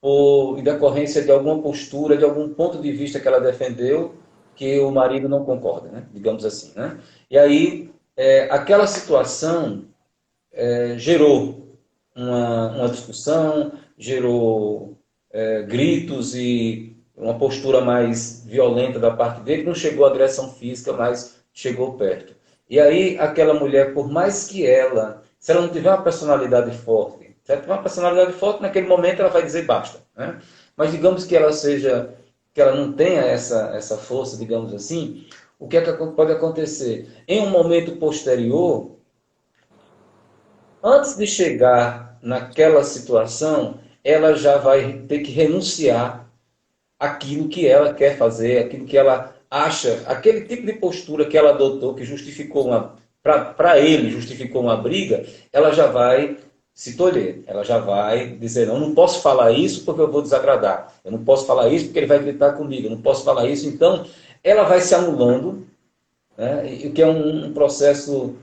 ou em decorrência de alguma postura, de algum ponto de vista que ela defendeu, que o marido não concorda, né? Digamos assim, né? E aí, aquela situação gerou uma discussão, gerou gritos e uma postura mais violenta da parte dele. Não chegou a agressão física, mas chegou perto. E aí, aquela mulher, por mais que ela, se ela não tiver uma personalidade forte, se ela tiver uma personalidade forte, naquele momento ela vai dizer basta, né? Mas digamos que ela seja, que ela não tenha essa força, digamos assim, o que é que pode acontecer? Em um momento posterior, antes de chegar naquela situação, ela já vai ter que renunciar àquilo que ela quer fazer, aquilo que ela acha, aquele tipo de postura que ela adotou, que justificou para ele justificou uma briga, ela já vai se tolher, ela já vai dizer, não posso falar isso porque eu vou desagradar, eu não posso falar isso porque ele vai gritar comigo, eu não posso falar isso, então ela vai se anulando, né, o que é um processo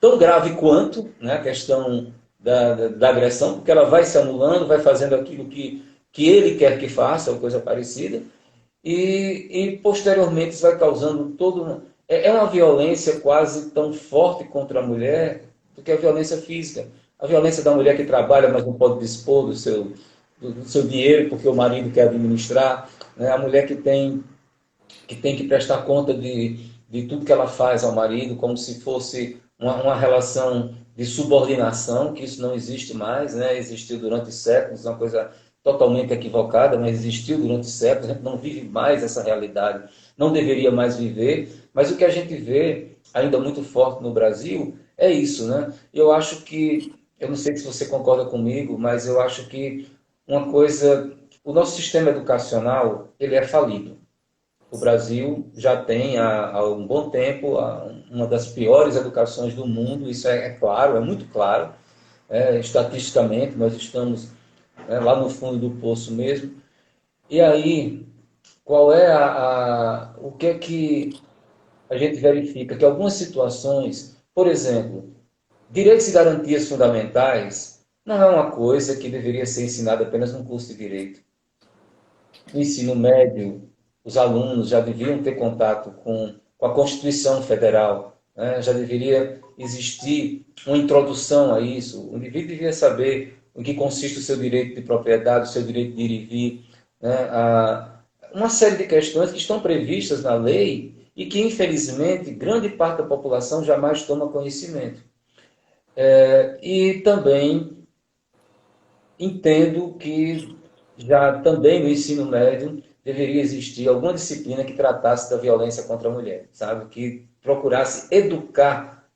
tão grave quanto, né, a questão da agressão, porque ela vai se anulando, vai fazendo aquilo que ele quer que faça, ou coisa parecida, e posteriormente isso vai causando todo. É uma violência quase tão forte contra a mulher do que a violência física. A violência da mulher que trabalha, mas não pode dispor do seu dinheiro porque o marido quer administrar, né? A mulher que tem que prestar conta de tudo que ela faz ao marido, como se fosse uma relação de subordinação, que isso não existe mais, né? Existiu durante séculos, é uma coisa totalmente equivocada, mas existiu durante séculos, a gente não vive mais essa realidade, não deveria mais viver, mas o que a gente vê ainda muito forte no Brasil é isso, né? Eu acho que, eu não sei se você concorda comigo, mas eu acho que uma coisa, o nosso sistema educacional, ele é falido. O Brasil já tem há um bom tempo uma das piores educações do mundo, isso é claro, é muito claro. Estatisticamente, nós estamos lá no fundo do poço mesmo. E aí, qual é o que é que a gente verifica? Que algumas situações, por exemplo, direitos e garantias fundamentais, não é uma coisa que deveria ser ensinada apenas no curso de direito. No ensino médio, os alunos já deviam ter contato com a Constituição Federal, né? Já deveria existir uma introdução a isso. O indivíduo devia saber em que consiste o seu direito de propriedade, o seu direito de ir e vir, né? Uma série de questões que estão previstas na lei e que, infelizmente, grande parte da população jamais toma conhecimento. E também entendo que já também no ensino médio deveria existir alguma disciplina que tratasse da violência contra a mulher, sabe? Que procurasse educar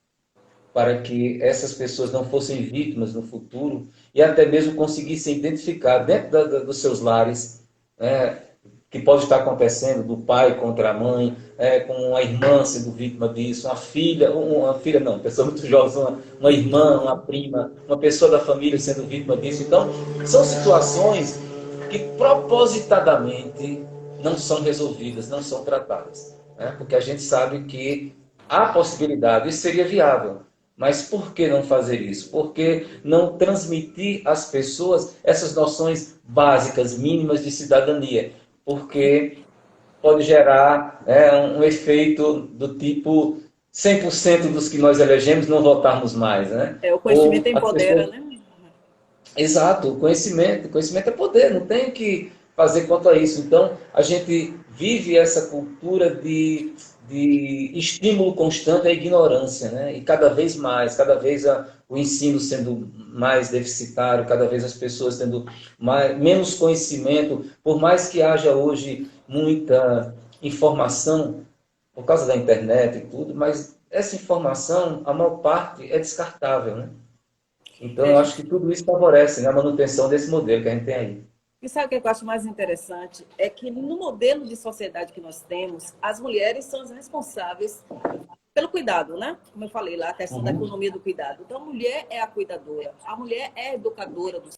para que essas pessoas não fossem vítimas no futuro e até mesmo conseguissem identificar dentro dos seus lares, né, que pode estar acontecendo do pai contra a mãe, com a irmã sendo vítima disso, uma filha não, pessoa muito jovem, uma irmã, uma prima, uma pessoa da família sendo vítima disso. Então, são situações que propositadamente não são resolvidas, não são tratadas, né? Porque a gente sabe que há possibilidade, isso seria viável. Mas por que não fazer isso? Por que não transmitir às pessoas essas noções básicas, mínimas de cidadania? Porque pode gerar um efeito do tipo 100% dos que nós elegemos não votarmos mais, né? O conhecimento Ou as empodera, pessoas. né? Exato, conhecimento é poder, não tem o que fazer quanto a isso. Então, a gente vive essa cultura de estímulo constante à ignorância, né? E cada vez mais, cada vez o ensino sendo mais deficitário, cada vez as pessoas tendo menos conhecimento, por mais que haja hoje muita informação por causa da internet e tudo, mas essa informação, a maior parte é descartável, né? Então, eu É, acho que tudo isso favorece, né, a manutenção desse modelo que a gente tem aí. e sabe o que eu acho mais interessante? É que no modelo de sociedade que nós temos, as mulheres são as responsáveis pelo cuidado, né? Como eu falei lá, a questão da Uhum. economia do cuidado. Então, a mulher é a cuidadora, a mulher é a educadora dos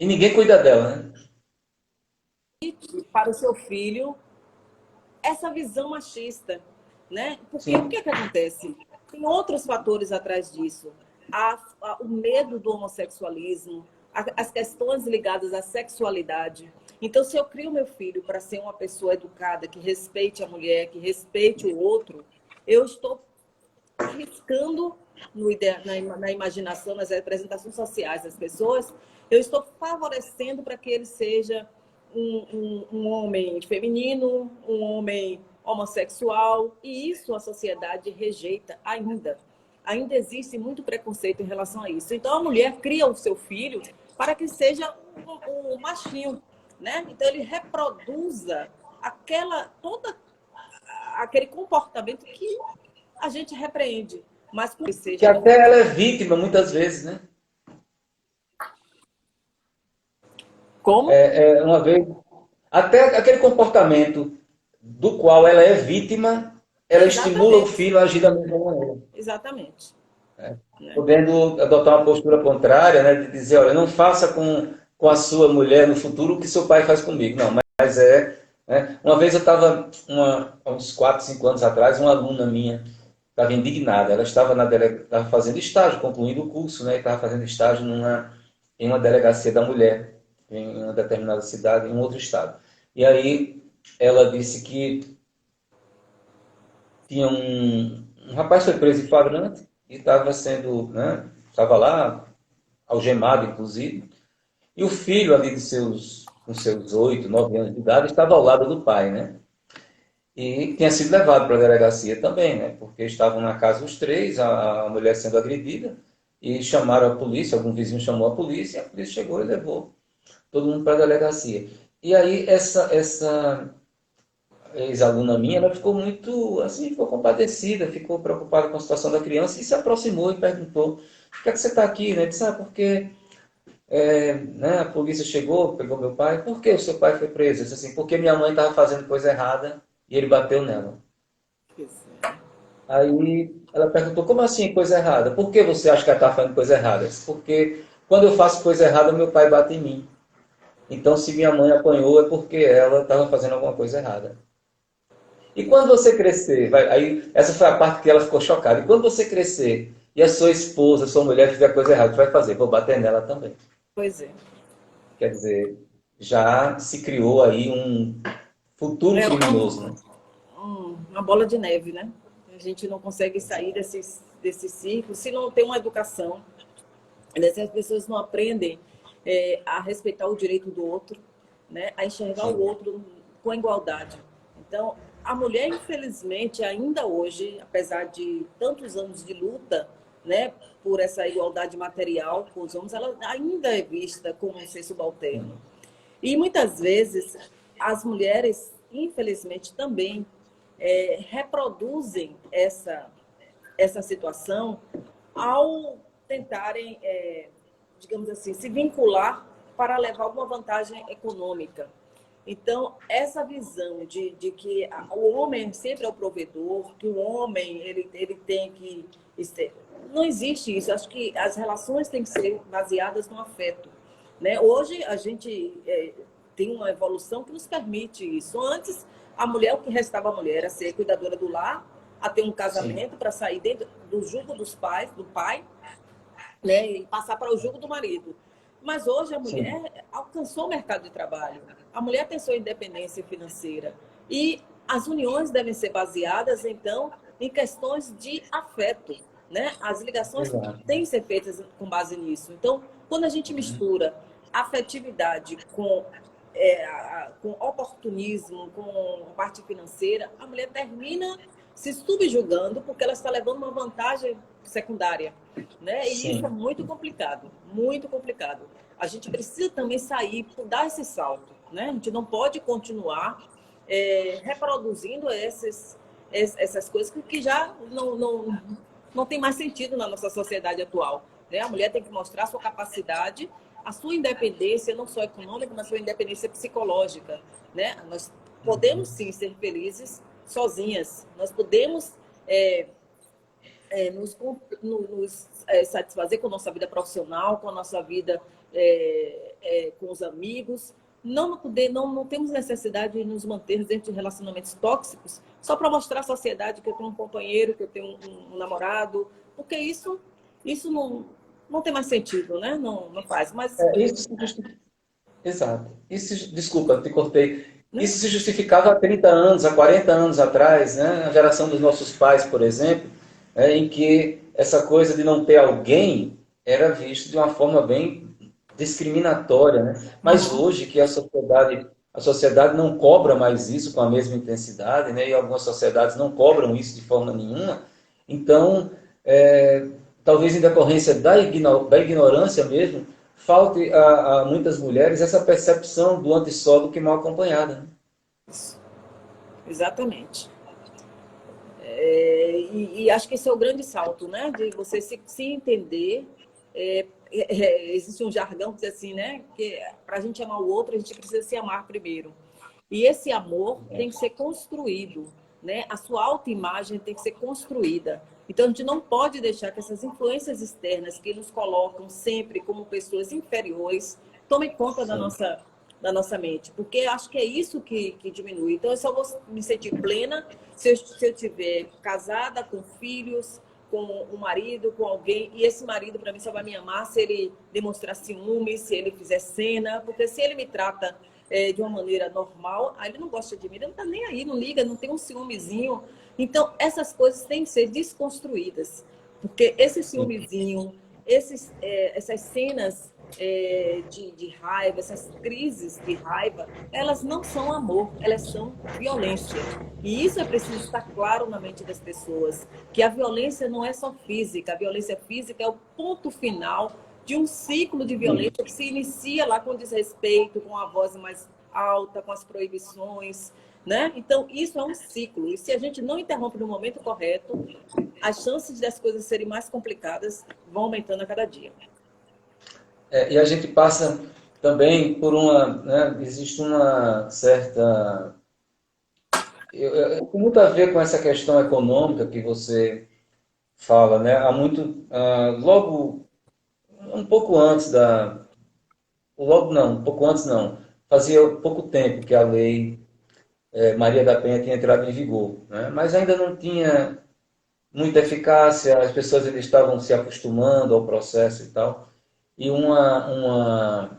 E ninguém cuida dela, né? filhos para o seu filho. essa visão machista, né? Porque o sim. que é que acontece? Tem outros fatores atrás disso. O medo do homossexualismo, as questões ligadas à sexualidade. Então, se eu crio meu filho para ser uma pessoa educada, que respeite a mulher, que respeite o outro, eu estou arriscando na imaginação, nas representações sociais das pessoas, eu estou favorecendo para que ele seja um homem feminino, um homem homossexual, e isso a sociedade rejeita ainda. Ainda existe muito preconceito em relação a isso. Então, a mulher cria o seu filho para que seja um machinho, né? Então, ele reproduza aquele comportamento que a gente repreende, mas que Que seja de até forma... ela é vítima muitas vezes, né? Como? Uma vez, até aquele comportamento do qual ela é vítima, ela estimula o Exatamente. filho a agir da mesma maneira. Exatamente. Né? Podendo adotar uma postura contrária, né, de dizer, olha, não faça com a sua mulher no futuro o que seu pai faz comigo. Não, mas é... Né? Uma vez eu estava, há uns 4, 5 anos atrás, uma aluna minha estava indignada. Ela estava fazendo estágio, concluindo o curso, né, e estava fazendo estágio em uma delegacia da mulher, em uma determinada cidade, em um outro estado. E aí ela disse que tinha um rapaz foi preso em flagrante e estava sendo, né, estava lá, algemado inclusive, e o filho ali com seus 8, 9 anos de idade estava ao lado do pai, né? E tinha sido levado para a delegacia também, né? Porque estavam na casa os três, a mulher sendo agredida, e chamaram a polícia, algum vizinho chamou a polícia, e a polícia chegou e levou todo mundo para a delegacia. E aí essa ex-aluna minha, ela ficou muito, assim, ficou compadecida, ficou preocupada com a situação da criança e se aproximou e perguntou, por que é que você está aqui, né? Disse, porque né, a polícia chegou, pegou meu pai, por que o seu pai foi preso? Eu disse assim, porque minha mãe estava fazendo coisa errada e ele bateu nela. Aí ela perguntou, como assim coisa errada? Por que você acha que ela está fazendo coisa errada? Eu disse, porque quando eu faço coisa errada, meu pai bate em mim. Então, se minha mãe apanhou, é porque ela estava fazendo alguma coisa errada. E quando você crescer, aí essa foi a parte que ela ficou chocada. E quando você crescer e a sua esposa, sua mulher fizer coisa errada, o que vai fazer? Vou bater nela também. Pois é. Quer dizer, já se criou aí um futuro É criminoso, né? uma bola de neve, né? A gente não consegue sair desse ciclo se não tem uma educação, né? Se as pessoas não aprendem a respeitar o direito do outro, né? A enxergar o Sim. outro com igualdade. Então, a mulher, infelizmente, ainda hoje, apesar de tantos anos de luta, né, por essa igualdade material com os homens, ela ainda é vista como um ser subalterno. E muitas vezes as mulheres, infelizmente, também reproduzem essa situação ao tentarem, digamos assim, se vincular para levar alguma vantagem econômica. Então, essa visão de que o homem sempre é o provedor, que o homem ele tem que... Não existe isso. Acho que as relações têm que ser baseadas no afeto. Né? Hoje, a gente tem uma evolução que nos permite isso. Antes, a mulher, o que restava à mulher era ser cuidadora do lar, a ter um Sim. casamento para sair dentro do jugo dos pais, do pai, né, e passar para o jugo do marido. Mas hoje a Sim. mulher alcançou o mercado de trabalho. A mulher tem sua independência financeira. E as uniões devem ser baseadas, então, em questões de afeto. Né? As ligações Exato. têm que ser feitas com base nisso. Então, quando a gente mistura afetividade com oportunismo, com a parte financeira, a mulher termina se subjugando porque ela está levando uma vantagem secundária. Né? E isso é Sim. muito complicado, muito complicado. A gente precisa também sair, dar esse salto. Né? A gente não pode continuar reproduzindo essas coisas que já não tem mais sentido na nossa sociedade atual. Né? A mulher tem que mostrar a sua capacidade, a sua independência, não só econômica, mas a sua independência psicológica. Né? Nós podemos, sim, ser felizes sozinhas. Nós podemos nos satisfazer com a nossa vida profissional, com a nossa vida com os amigos, não temos necessidade de nos manter dentro de relacionamentos tóxicos só para mostrar à sociedade que eu tenho um companheiro, que eu tenho um namorado, porque isso não tem mais sentido, né? Não faz. Mas, Isso se justifica. Exato. Desculpa, te cortei. né? Isso se justificava há 30 anos, há 40 anos atrás, né? A geração dos nossos pais, por exemplo, em que essa coisa de não ter alguém era visto de uma forma bem discriminatória, né? Mas hoje que a sociedade não cobra mais isso com a mesma intensidade, né? E algumas sociedades não cobram isso de forma nenhuma. Então, é, talvez em decorrência da ignorância mesmo, falte a muitas mulheres essa percepção do antissolo que mal acompanhada, né? Exatamente. E acho que esse é o grande salto, né? De você se entender. Existe um jargão que diz assim, né? Que para a gente amar o outro, a gente precisa se amar primeiro. E esse amor tem que ser construído, né? A sua autoimagem tem que ser construída. Então, a gente não pode deixar que essas influências externas que nos colocam sempre como pessoas inferiores tomem conta Sim. da nossa mente, porque acho que é isso que diminui. Então, eu só vou me sentir plena se eu tiver casada, com filhos, com um marido, com alguém, e esse marido, para mim, só vai me amar se ele demonstrar ciúme, se ele fizer cena, porque se ele me trata de uma maneira normal, aí ele não gosta de mim, ele não tá nem aí, não liga, não tem um ciúmezinho. Então, essas coisas têm que ser desconstruídas, porque esse Sim. ciúmezinho, essas cenas de raiva, essas crises de raiva, elas não são amor, elas são violência. E isso é preciso estar claro na mente das pessoas, que a violência não é só física, a violência física é o ponto final de um ciclo de violência que se inicia lá com desrespeito, com a voz mais alta, com as proibições, né? Então, isso é um ciclo. E se a gente não interrompe no momento correto, as chances das coisas serem mais complicadas vão aumentando a cada dia. E a gente passa também por né, existe uma certa. Tem muito a ver com essa questão econômica que você fala, né? Há muito. Logo, um pouco antes da. Logo não, um pouco antes não. Fazia pouco tempo que a lei Maria da Penha tinha entrado em vigor, né? Mas ainda não tinha muita eficácia, as pessoas ainda estavam se acostumando ao processo e tal. E uma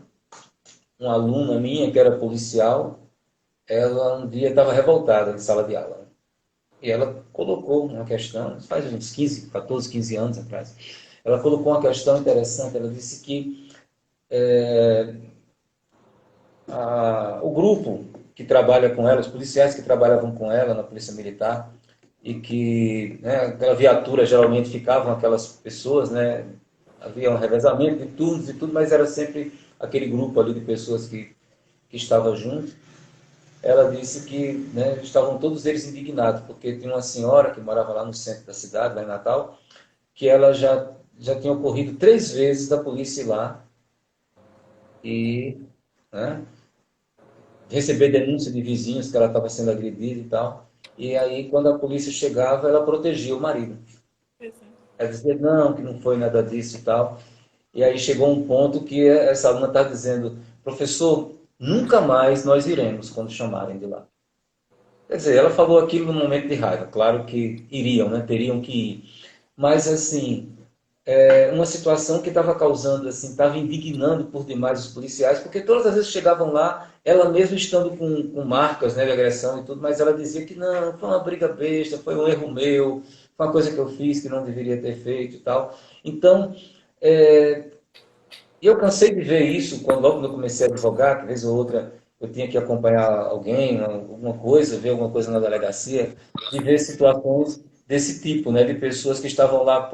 aluna minha, que era policial, ela um dia estava revoltada em sala de aula. E ela colocou uma questão, faz uns 15, 14, 15 anos atrás, ela colocou uma questão interessante, ela disse que o grupo que trabalha com ela, os policiais que trabalhavam com ela na Polícia Militar, e que, né, aquela viatura geralmente ficavam aquelas pessoas, né, havia um revezamento de turnos e tudo, mas era sempre aquele grupo ali de pessoas que estava junto. Ela disse que, né, estavam todos eles indignados, porque tinha uma senhora que morava lá no centro da cidade, lá em Natal, que ela já tinha ocorrido 3 vezes da polícia ir lá e, né, receber denúncia de vizinhos que ela estava sendo agredida e tal. E aí, quando a polícia chegava, ela protegia o marido. Ela dizia, não, que não foi nada disso e tal. E aí chegou um ponto que essa aluna está dizendo, professor, nunca mais nós iremos quando chamarem de lá. Quer dizer, ela falou aquilo no momento de raiva. Claro que iriam, né? Teriam que ir. Mas, assim, uma situação que estava causando, assim, estava indignando por demais os policiais, porque todas as vezes chegavam lá, ela mesmo estando com marcas, né, de agressão e tudo, mas ela dizia que não, foi uma briga besta, foi um erro meu, foi uma coisa que eu fiz que não deveria ter feito e tal. Então, eu cansei de ver isso logo quando eu comecei a advogar, que vez ou outra eu tinha que acompanhar alguém, alguma coisa, ver alguma coisa na delegacia, de ver situações desse tipo, né, de pessoas que estavam lá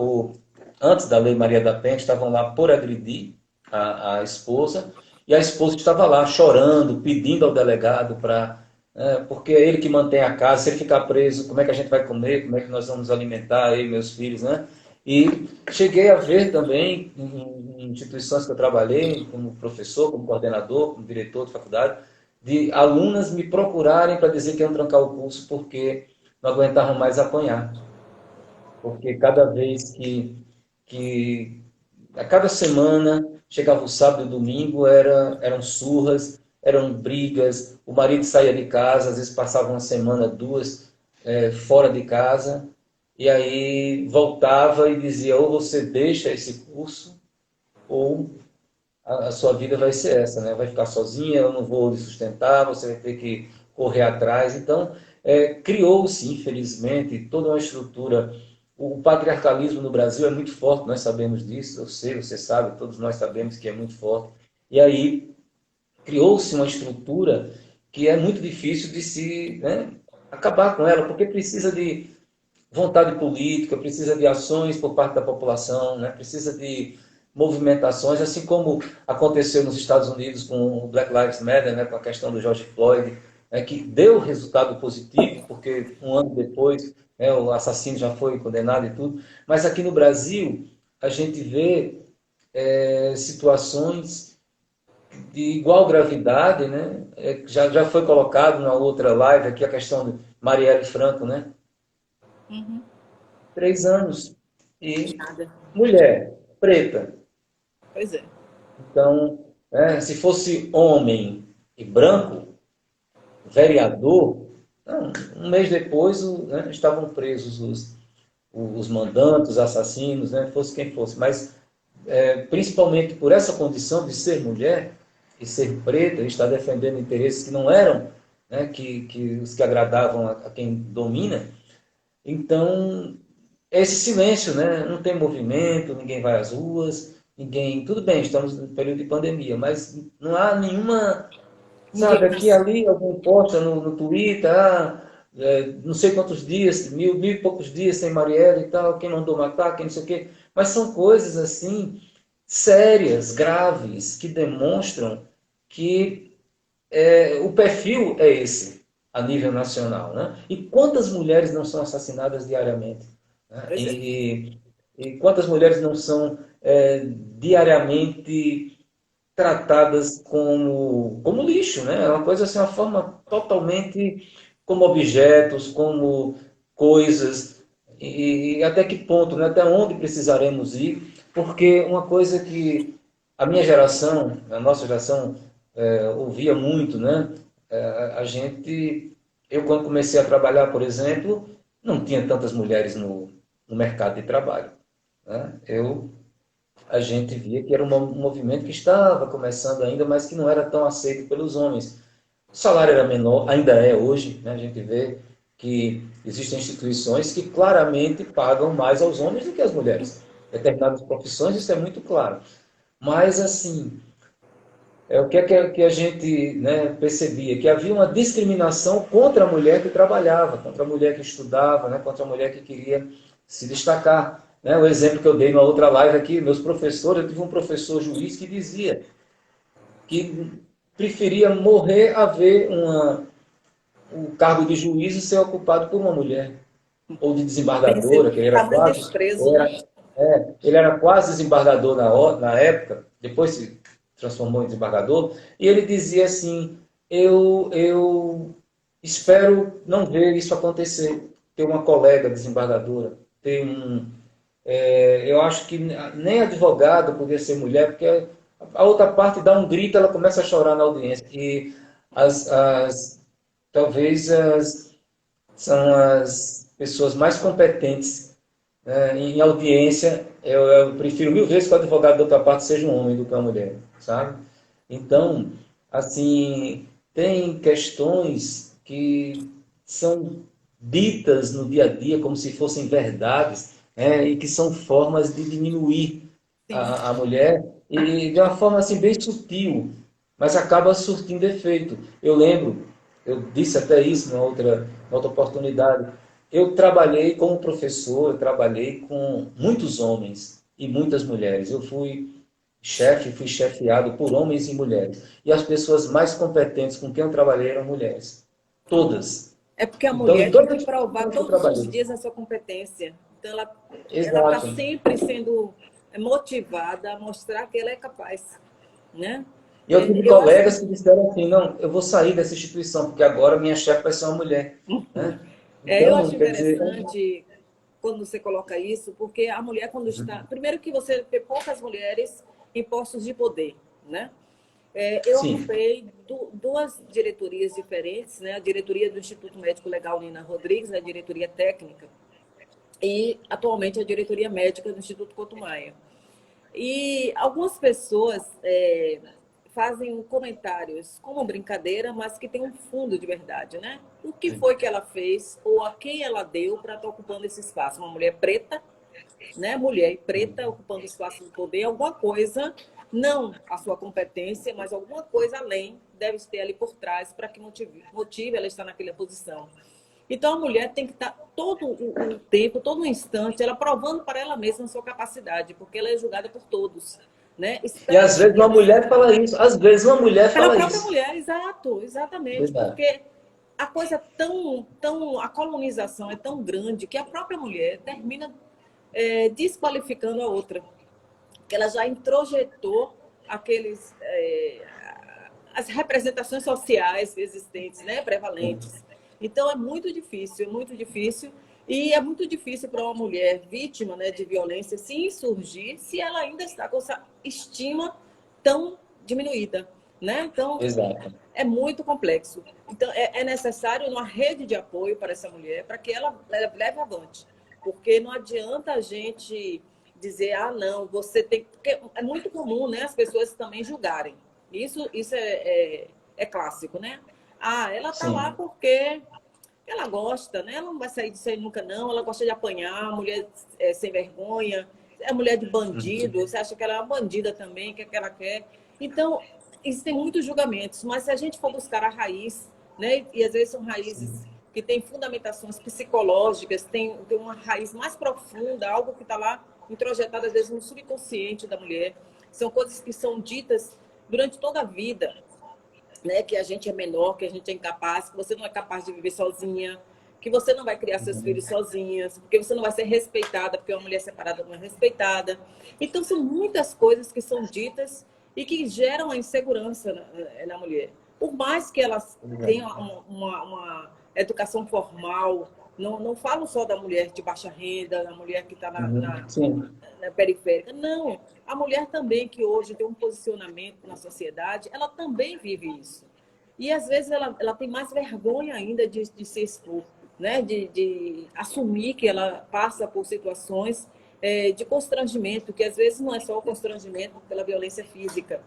antes da Lei Maria da Penha, estavam lá por agredir a esposa, e a esposa estava lá chorando, pedindo ao delegado para. Porque é ele que mantém a casa, se ele ficar preso, como é que a gente vai comer, como é que nós vamos alimentar eu e meus filhos, né? E cheguei a ver também, em instituições que eu trabalhei, como professor, como coordenador, como diretor de faculdade, de alunas me procurarem para dizer que iam trancar o curso porque não aguentavam mais apanhar. Porque cada vez a cada semana, chegava o sábado e o domingo, eram surras, eram brigas, o marido saía de casa, às vezes passava uma semana, duas, fora de casa, e aí voltava e dizia, ou você deixa esse curso, ou a sua vida vai ser essa, né? Vai ficar sozinha, eu não vou lhe sustentar, você vai ter que correr atrás. Então, criou-se, infelizmente, toda uma estrutura. O patriarcalismo no Brasil é muito forte, nós sabemos disso, eu sei, você sabe, todos nós sabemos que é muito forte. E aí criou-se uma estrutura que é muito difícil de se, né, acabar com ela, porque precisa de vontade política, precisa de ações por parte da população, né? Precisa de movimentações, assim como aconteceu nos Estados Unidos com o Black Lives Matter, né? Com a questão do George Floyd, né? Que deu resultado positivo, porque um ano depois, né, o assassino já foi condenado e tudo. Mas aqui no Brasil, a gente vê situações de igual gravidade, né? Já foi colocado na outra live aqui a questão de Marielle Franco, né? Uhum. 3 anos. E Nada. mulher, preta. Pois é. Então, se fosse homem e branco, vereador, não, um mês depois estavam presos os mandantes, os assassinos, né, fosse quem fosse. Mas, principalmente por essa condição de ser mulher e ser preta, e estar defendendo interesses que não eram, né, que os que agradavam a quem domina, então esse silêncio, né? Não tem movimento, ninguém vai às ruas, ninguém. Tudo bem, estamos no período de pandemia, mas não há nenhuma, sabe, aqui e Indignação. ali, algum posta no Twitter, não sei quantos dias, mil e poucos dias sem Marielle e tal, quem mandou matar, quem não sei o quê. Mas são coisas assim, sérias, graves, que demonstram que o perfil é esse, a nível nacional, né? E quantas mulheres não são assassinadas diariamente? Né? Pois é. E quantas mulheres não são diariamente tratadas como lixo, né? É uma coisa assim, uma forma totalmente como objetos, como coisas, e até que ponto, né? Até onde precisaremos ir? Porque uma coisa que a minha geração, a nossa geração, ouvia muito, né? A gente, eu quando comecei a trabalhar, por exemplo, não tinha tantas mulheres no mercado de trabalho, né? A gente via que era um movimento que estava começando ainda, mas que não era tão aceito pelos homens. O salário era menor, ainda é hoje, né? A gente vê que existem instituições que claramente pagam mais aos homens do que às mulheres. Determinadas profissões, isso é muito claro. Mas, assim, o que é que a gente, né, percebia? Que havia uma discriminação contra a mulher que trabalhava, contra a mulher que estudava, né, contra a mulher que queria se destacar. Né? O exemplo que eu dei na outra live aqui, meus professores, eu tive um professor juiz que dizia que preferia morrer a ver o cargo de juiz ser ocupado por uma mulher, ou de desembargadora, que ele era Tamanho quase, desprezo, né? ele era quase desembargador na época, depois se transformou em desembargador, e ele dizia assim, eu espero não ver isso acontecer, ter uma colega desembargadora, ter eu acho que nem advogado podia ser mulher, porque a outra parte dá um grito, ela começa a chorar na audiência, e talvez são as pessoas mais competentes, né, em audiência. Eu prefiro mil vezes que o advogado da outra parte seja um homem do que uma mulher, sabe? Então, assim, tem questões que são ditas no dia a dia como se fossem verdades, e que são formas de diminuir Sim. a mulher, e de uma forma assim bem sutil, mas acaba surtindo efeito. Eu lembro, eu disse até isso na outra oportunidade, eu trabalhei como professor, eu trabalhei com muitos homens e muitas mulheres. Eu fui chefiado por homens e mulheres. E as pessoas mais competentes com quem eu trabalhei eram mulheres. Todas. É porque a Então, em mulher tem todas que as provar instituições que eu todos os trabalhei. dias a sua competência. Então, ela está Exato. sempre sendo motivada a mostrar que ela é capaz, né? E eu tive Eu acho, colegas que disseram assim, não, eu vou sair dessa instituição, porque agora minha chefe vai ser uma mulher. Né? eu Então, acho quer dizer, interessante quando você coloca isso, porque a mulher quando está... Primeiro que você vê poucas mulheres em postos de poder, né? Eu Sim, ocupei duas diretorias diferentes, né? A diretoria do Instituto Médico Legal Nina Rodrigues, a diretoria técnica, e atualmente a diretoria médica do Instituto Couto Maia. E algumas pessoas fazem comentários como brincadeira, mas que tem um fundo de verdade, né? O que foi que ela fez ou a quem ela deu para estar ocupando esse espaço? Uma mulher preta, né? Mulher preta ocupando espaço de poder, alguma coisa, não a sua competência, mas alguma coisa além deve ter ali por trás para que motive ela estar naquela posição. Então, a mulher tem que estar todo o tempo, todo o instante, ela provando para ela mesma a sua capacidade, porque ela é julgada por todos, né? e às vezes uma mulher fala isso, às vezes uma mulher Pela fala própria isso. mulher, exato, exatamente, Verdade. porque a coisa a colonização é tão grande que a própria mulher termina desqualificando a outra, que ela já introjetou aqueles as representações sociais existentes, né, prevalentes. Então é muito difícil, é muito difícil. E é muito difícil para uma mulher vítima, né, de violência se insurgir se ela ainda está com essa estima tão diminuída, né? Então Exato. é muito complexo. Então é necessário uma rede de apoio para essa mulher para que ela leve avante, porque não adianta a gente dizer, ah, não, você tem. Porque é muito comum, né, as pessoas também julgarem. Isso é clássico, né? Ah, ela tá lá Sim. porque ela gosta, né? Ela não vai sair disso aí nunca, não. Ela gosta de apanhar, mulher sem vergonha, é mulher de bandido. Você acha que ela é uma bandida também, que ela quer. Então, existem muitos julgamentos, mas se a gente for buscar a raiz, né? E às vezes são raízes que têm fundamentações psicológicas, tem uma raiz mais profunda, algo que está lá introjetado, às vezes, no subconsciente da mulher. São coisas que são ditas durante toda a vida, né? Que a gente é menor, que a gente é incapaz, que você não é capaz de viver sozinha, que você não vai criar seus filhos sozinhas, porque você não vai ser respeitada, porque uma mulher separada não é respeitada. Então, são muitas coisas que são ditas e que geram a insegurança na mulher. Por mais que elas tenham uma educação formal, não falo só da mulher de baixa renda, da mulher que está Sim. na periférica. Não, a mulher também que hoje tem um posicionamento na sociedade, ela também vive isso. E às vezes ela tem mais vergonha ainda de se expor, né? De assumir que ela passa por situações de constrangimento, que às vezes não é só o constrangimento pela violência física.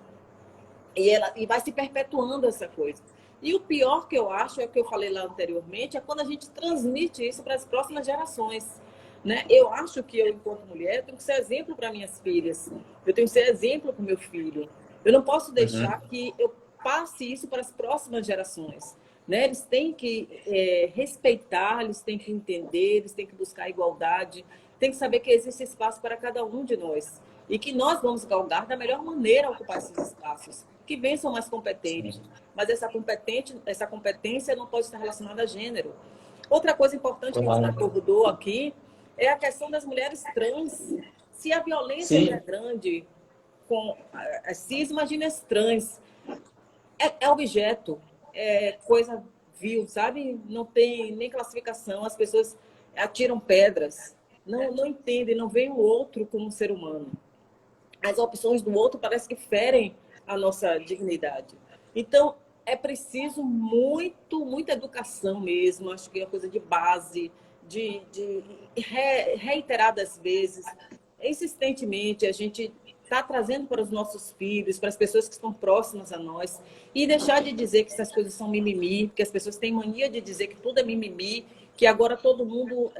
E vai se perpetuando essa coisa. E o pior que eu acho, é o que eu falei lá anteriormente, é quando a gente transmite isso para as próximas gerações. Né? Eu acho que eu, enquanto mulher, tenho que ser exemplo para minhas filhas. Eu tenho que ser exemplo para o meu filho. Eu não posso deixar que eu passe isso para as próximas gerações. Né? Eles têm que respeitar, eles têm que entender, eles têm que buscar igualdade, têm que saber que existe espaço para cada um de nós e que nós vamos galgar da melhor maneira ocupar esses espaços, que vençam mais competentes. Sim. Mas essa competência não pode estar relacionada a gênero. Outra coisa importante que a gente não Claro. abordou aqui é a questão das mulheres trans. Se a violência já é Sim. grande com as cis, imagine as trans. É objeto, é coisa vil, sabe? Não tem nem classificação, as pessoas atiram pedras, não entendem, não veem o outro como um ser humano. As opções do outro parece que ferem a nossa dignidade. Então, é preciso muita educação mesmo, acho que é uma coisa de base, de reiteradas vezes, insistentemente, a gente está trazendo para os nossos filhos, para as pessoas que estão próximas a nós, e deixar de dizer que essas coisas são mimimi, porque as pessoas têm mania de dizer que tudo é mimimi, que agora todo mundo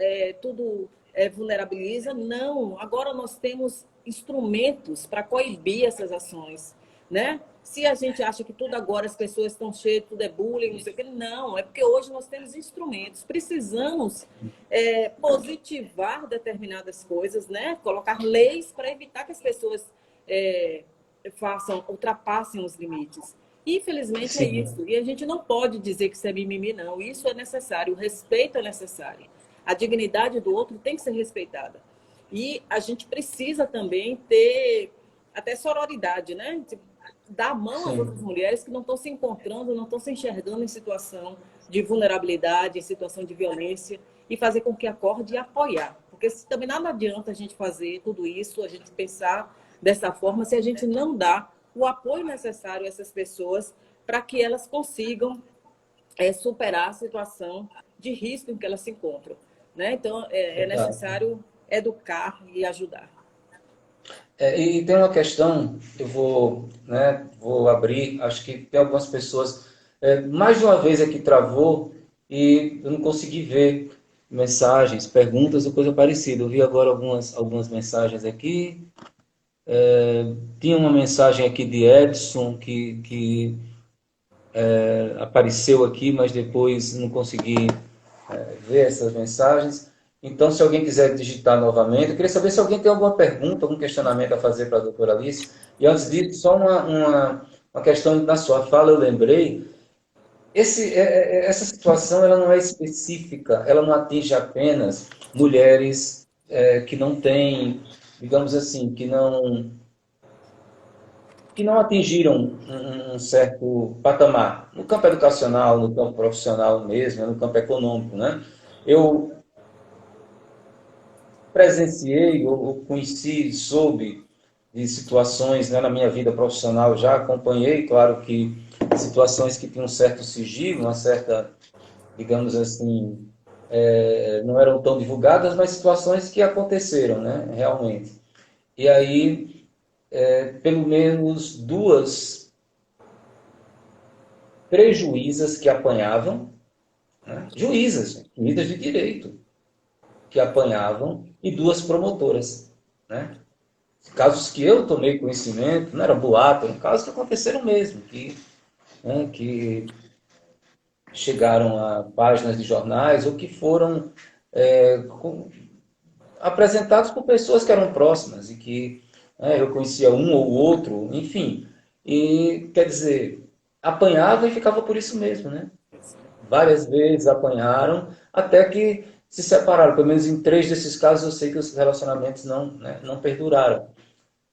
tudo vulnerabiliza. Não, agora nós temos instrumentos para coibir essas ações, né? Se a gente acha que tudo agora as pessoas estão cheias, tudo é bullying, não sei o quê, não, é porque hoje nós temos instrumentos. Precisamos positivar determinadas coisas, né? Colocar leis para evitar que as pessoas ultrapassem os limites. Infelizmente é Sim. isso. E a gente não pode dizer que isso é mimimi, não. Isso é necessário, o respeito é necessário. A dignidade do outro tem que ser respeitada. E a gente precisa também ter até sororidade, né? Dar a mão às outras Sim. mulheres que não estão se encontrando, não estão se enxergando em situação de vulnerabilidade, em situação de violência, e fazer com que acorde e apoiar. Porque também nada adianta a gente fazer tudo isso, a gente pensar dessa forma, se a gente não dá o apoio necessário a essas pessoas para que elas consigam superar a situação de risco em que elas se encontram. Né? Então, é Exato. necessário educar e ajudar. E tem uma questão, eu vou, né, vou abrir, acho que tem algumas pessoas, mais de uma vez aqui travou e eu não consegui ver mensagens, perguntas ou coisa parecida. Eu vi agora algumas mensagens aqui. Tinha uma mensagem aqui de Edson que apareceu aqui, mas depois não consegui ver essas mensagens. Então, se alguém quiser digitar novamente, eu queria saber se alguém tem alguma pergunta, algum questionamento a fazer para a doutora Alice. E antes disso, só uma questão na sua fala, eu lembrei. Essa situação ela não é específica, ela não atinge apenas mulheres que não têm, digamos assim, que não atingiram um certo patamar, no campo educacional, no campo profissional mesmo, no campo econômico, né? Eu presenciei ou conheci, soube de situações, né, na minha vida profissional, já acompanhei, claro que situações que tinham um certo sigilo, uma certa, digamos assim, não eram tão divulgadas, mas situações que aconteceram, né, realmente. E aí, pelo menos duas prejuízas que apanhavam, né, juízas de direito, que apanhavam, e duas promotoras, né? Casos que eu tomei conhecimento, não era boato, eram casos que aconteceram mesmo, que chegaram a páginas de jornais ou que foram apresentados por pessoas que eram próximas e que eu conhecia um ou outro, enfim. E, quer dizer, apanhava e ficava por isso mesmo, né? Várias vezes apanharam, até que se separaram. Pelo menos em 3 desses casos eu sei que os relacionamentos não, né, não perduraram.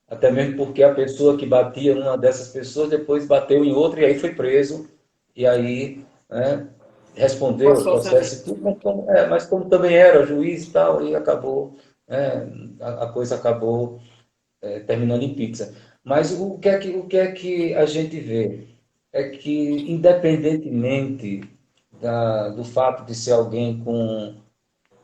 Até mesmo porque a pessoa que batia numa dessas pessoas depois bateu em outra e aí foi preso. E aí, né, respondeu o processo e Forçosamente. tudo, mas como também era juiz e tal, e acabou, né, a coisa acabou terminando em pizza. Mas o que é que a gente vê? É que, independentemente do fato de ser alguém com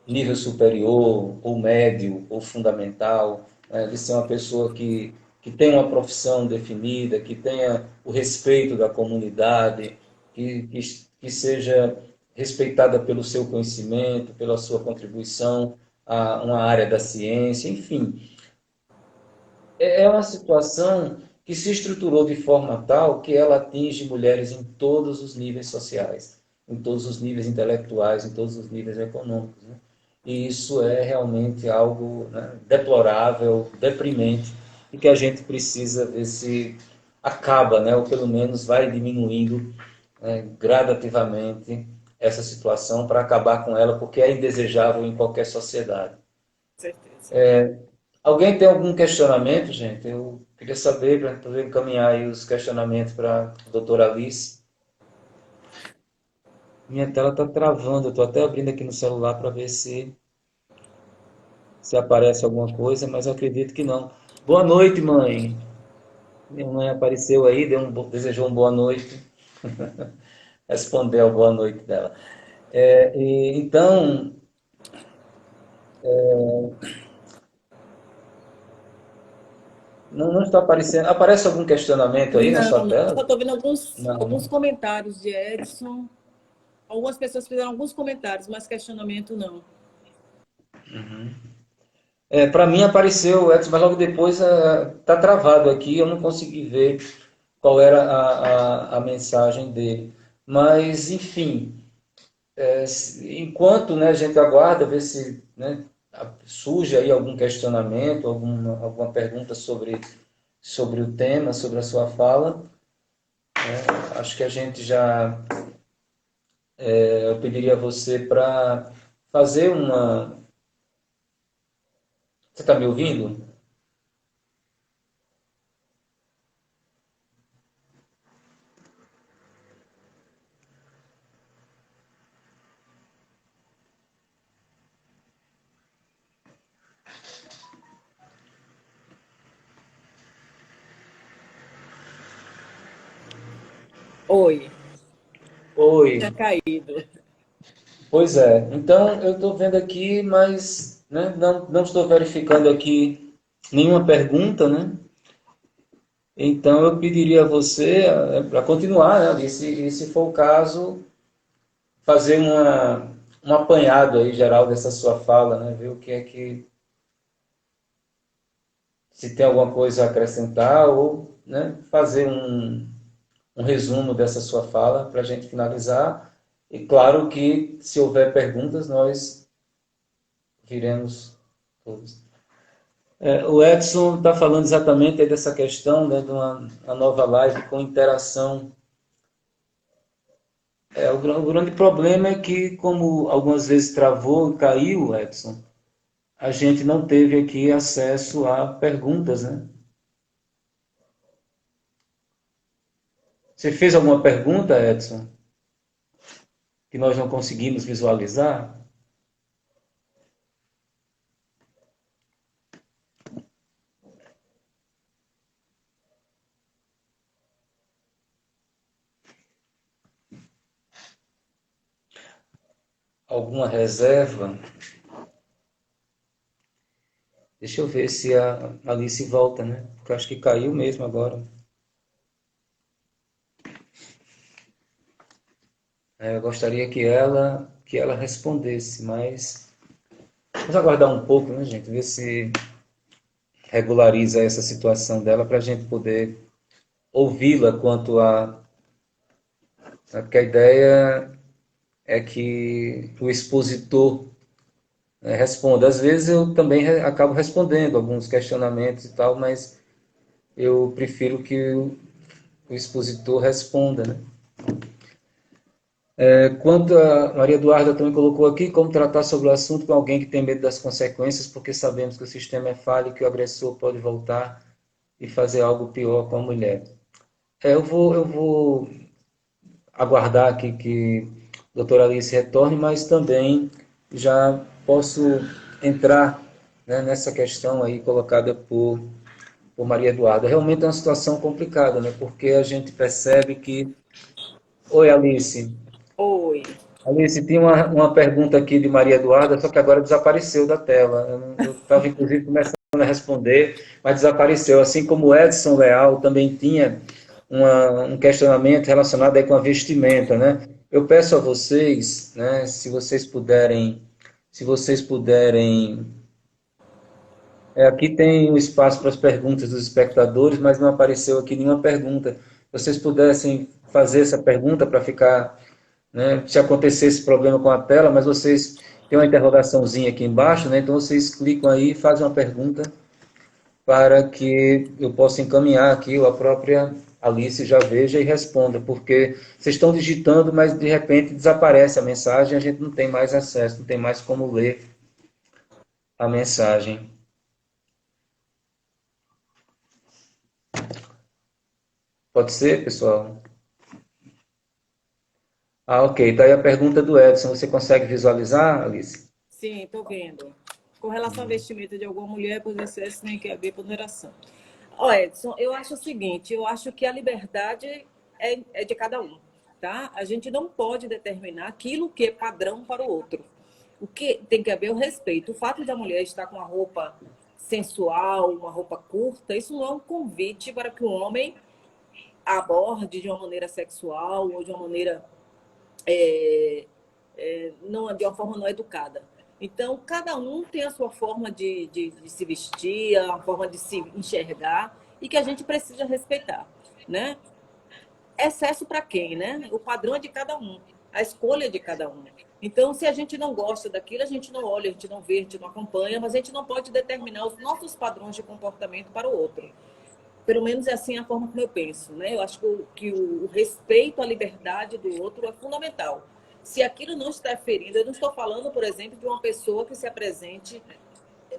nível superior, ou médio, ou fundamental, de ser uma pessoa que tenha uma profissão definida, que tenha o respeito da comunidade, que seja respeitada pelo seu conhecimento, pela sua contribuição a uma área da ciência, enfim. É uma situação que se estruturou de forma tal que ela atinge mulheres em todos os níveis sociais, em todos os níveis intelectuais, em todos os níveis econômicos, né? E isso é realmente algo, né, deplorável, deprimente, e que a gente precisa ver se acaba, né, ou pelo menos vai diminuindo, gradativamente essa situação para acabar com ela, porque é indesejável em qualquer sociedade. Com certeza. Alguém tem algum questionamento, gente? Eu queria saber, para poder encaminhar aí os questionamentos para a doutora Alice. Minha tela está travando, eu estou até abrindo aqui no celular para ver se aparece alguma coisa, mas eu acredito que não. Boa noite, mãe. Minha mãe apareceu aí, desejou uma boa noite, respondeu a boa noite dela. Então, não está aparecendo. Aparece algum questionamento aí na Não, sua não. tela? Só estou vendo Não, alguns né? comentários de Edson. Algumas pessoas fizeram alguns comentários, mas questionamento não. Para mim apareceu o Edson, mas logo depois está travado aqui, eu não consegui ver qual era a mensagem dele. Mas, enfim, enquanto, né, a gente aguarda ver se, né, surge aí algum questionamento, alguma pergunta sobre o tema, sobre a sua fala, acho que a gente já, eu pediria a você para fazer uma... Você está me ouvindo? Oi, tinha Oi. caído. Pois é. Então, eu estou vendo aqui, mas né, não estou verificando aqui nenhuma pergunta, né? Então, eu pediria a você, para continuar, né, e se for o caso, fazer um apanhado aí geral dessa sua fala, né? Ver o que é que, se tem alguma coisa a acrescentar ou, né, fazer um resumo dessa sua fala para a gente finalizar. E claro que, se houver perguntas, nós viremos todos. O Edson está falando exatamente aí dessa questão, né, de uma nova live com interação. O grande problema é que, como algumas vezes travou e caiu, Edson, a gente não teve aqui acesso a perguntas, né? Você fez alguma pergunta, Edson, que nós não conseguimos visualizar? Alguma reserva? Deixa eu ver se a Alice volta, né? Porque eu acho que caiu mesmo agora. Eu gostaria que ela respondesse, mas vamos aguardar um pouco, né, gente? Ver se regulariza essa situação dela para a gente poder ouvi-la quanto a. Porque a ideia é que o expositor responda. Às vezes eu também acabo respondendo alguns questionamentos e tal, mas eu prefiro que o expositor responda, né? Quanto a Maria Eduarda também colocou aqui, como tratar sobre o assunto com alguém que tem medo das consequências, porque sabemos que o sistema é falho e que o agressor pode voltar e fazer algo pior com a mulher. Eu vou aguardar aqui que a doutora Alice retorne, mas também já posso entrar, né, nessa questão aí colocada por Maria Eduarda. Realmente é uma situação complicada, né? Porque a gente percebe que... Oi, Alice. Oi. Alice, tinha uma pergunta aqui de Maria Eduarda, só que agora desapareceu da tela. Eu estava, inclusive, começando a responder, mas desapareceu. Assim como o Edson Leal também tinha um questionamento relacionado aí com a vestimenta, né? Eu peço a vocês, né, se vocês puderem, aqui tem um espaço para as perguntas dos espectadores, mas não apareceu aqui nenhuma pergunta. Se vocês pudessem fazer essa pergunta para ficar, né, se acontecesse problema com a tela, mas vocês têm uma interrogaçãozinha aqui embaixo, né, então vocês clicam aí e fazem uma pergunta para que eu possa encaminhar aqui, ou a própria Alice já veja e responda, porque vocês estão digitando, mas de repente desaparece a mensagem, a gente não tem mais acesso, não tem mais como ler a mensagem. Pode ser, pessoal? Ah, ok. Está aí a pergunta do Edson. Você consegue visualizar, Alice? Sim, estou vendo. Com relação à vestimenta de alguma mulher, por excesso tem que haver ponderação. Ó, Edson, eu acho o seguinte, eu acho que a liberdade é de cada um, tá? A gente não pode determinar aquilo que é padrão para o outro. O que tem que haver é o respeito. O fato da mulher estar com uma roupa sensual, uma roupa curta, isso não é um convite para que o homem aborde de uma maneira sexual ou de uma maneira não, de uma forma não educada. Então, cada um tem a sua forma de se vestir, a forma de se enxergar e que a gente precisa respeitar, né? Excesso para quem, né? O padrão é de cada um, a escolha é de cada um. Então, se a gente não gosta daquilo, a gente não olha, a gente não vê, a gente não acompanha, mas a gente não pode determinar os nossos padrões de comportamento para o outro. Pelo menos é assim a forma como eu penso, né? Eu acho que o respeito à liberdade do outro é fundamental. Se aquilo não está ferindo, eu não estou falando, por exemplo, de uma pessoa que se apresente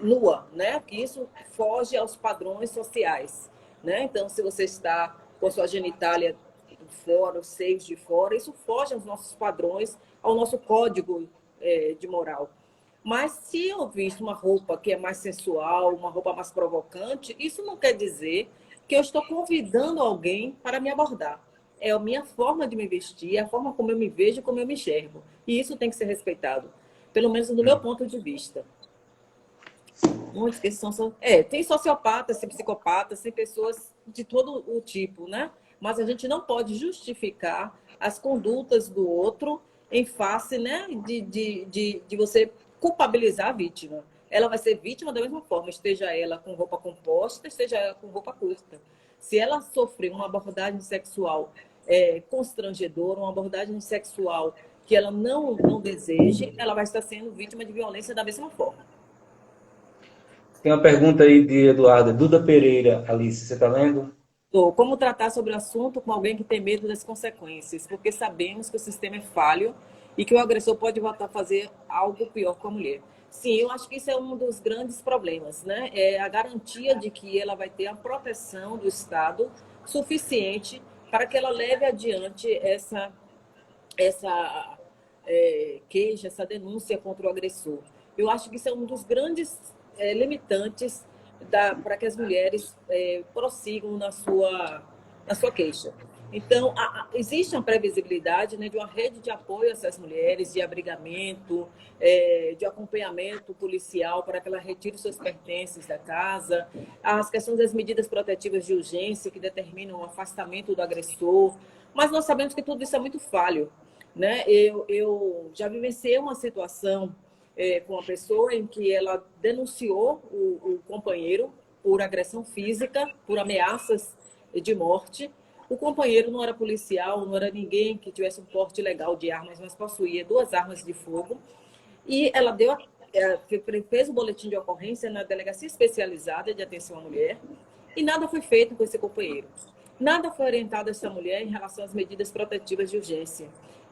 nua, né? Que isso foge aos padrões sociais, né? Então, se você está com a sua genitália de fora, os seios de fora, isso foge aos nossos padrões, ao nosso código de moral. Mas se eu visto uma roupa que é mais sensual, uma roupa mais provocante, isso não quer dizer que eu estou convidando alguém para me abordar. é a minha forma de me vestir, é a forma como eu me vejo, como eu me enxergo. E isso tem que ser respeitado, pelo menos do meu ponto de vista. Muitos que são tem sociopatas, tem psicopatas, tem pessoas de todo o tipo, né? Mas a gente não pode justificar as condutas do outro em face, né, de você culpabilizar a vítima. Ela vai ser vítima da mesma forma, esteja ela com roupa composta, esteja ela com roupa curta. Se ela sofrer uma abordagem sexual constrangedora, uma abordagem sexual que ela não deseje, ela vai estar sendo vítima de violência da mesma forma. Tem uma pergunta aí de Eduardo. Duda Pereira, Alice, você está lendo? Como tratar sobre o assunto com alguém que tem medo das consequências, porque sabemos que o sistema é falho e que o agressor pode voltar a fazer algo pior com a mulher. Sim, eu acho que isso é um dos grandes problemas, né? É a garantia de que ela vai ter a proteção do Estado suficiente para que ela leve adiante essa queixa, essa denúncia contra o agressor. Eu acho que isso é um dos grandes limitantes para que as mulheres prossigam na sua queixa. Então, existe uma previsibilidade, né, de uma rede de apoio a essas mulheres, de abrigamento, de acompanhamento policial para que ela retire seus pertences da casa, as questões das medidas protetivas de urgência que determinam o afastamento do agressor, mas nós sabemos que tudo isso é muito falho, né? Eu já vivenciei uma situação com uma pessoa em que ela denunciou o companheiro por agressão física, por ameaças de morte. O companheiro não era policial, não era ninguém que tivesse um porte legal de armas, mas possuía 2 armas de fogo. E ela fez o boletim de ocorrência na delegacia especializada de atenção à mulher e nada foi feito com esse companheiro. Nada foi orientado a essa mulher em relação às medidas protetivas de urgência.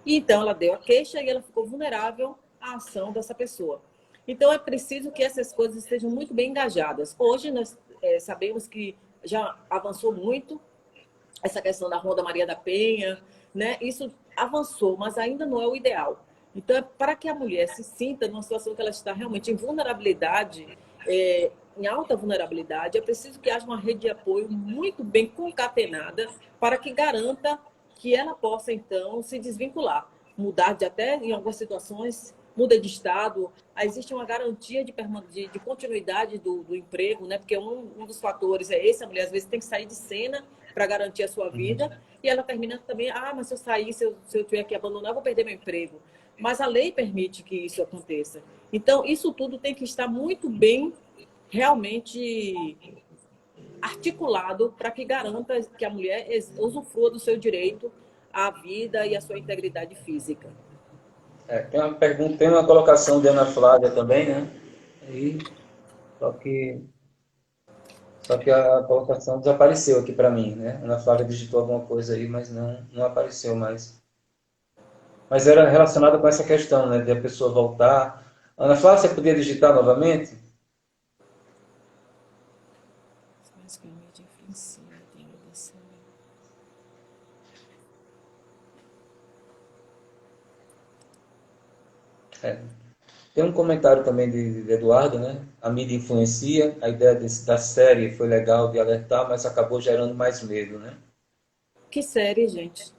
E então ela deu a queixa e ela ficou vulnerável à ação dessa pessoa. Então é preciso que essas coisas estejam muito bem engajadas. Hoje nós sabemos que já avançou muito essa questão da Ronda Maria da Penha, né? Isso avançou, mas ainda não é o ideal. Então, para que a mulher se sinta numa situação que ela está realmente em vulnerabilidade, em alta vulnerabilidade, é preciso que haja uma rede de apoio muito bem concatenada para que garanta que ela possa, então, se desvincular, mudar até, em algumas situações, muda de estado, existe uma garantia de continuidade do emprego, né? Porque um dos fatores é esse, a mulher às vezes tem que sair de cena para garantir a sua vida, e ela termina também, mas se eu sair, se eu tiver que abandonar, eu vou perder meu emprego. Mas a lei permite que isso aconteça. Então, isso tudo tem que estar muito bem, realmente articulado para que garanta que a mulher usufrua do seu direito à vida e à sua integridade física. Tem uma pergunta, tem uma colocação de Ana Flávia também, né? Aí, só que a colocação desapareceu aqui para mim, né? Ana Flávia digitou alguma coisa aí, mas não apareceu mais. Mas era relacionada com essa questão, né? De a pessoa voltar. Ana Flávia, você podia digitar novamente? Tem um comentário também de Eduardo, né? A mídia influencia, a ideia da série foi legal de alertar, mas acabou gerando mais medo, né? Que série, gente?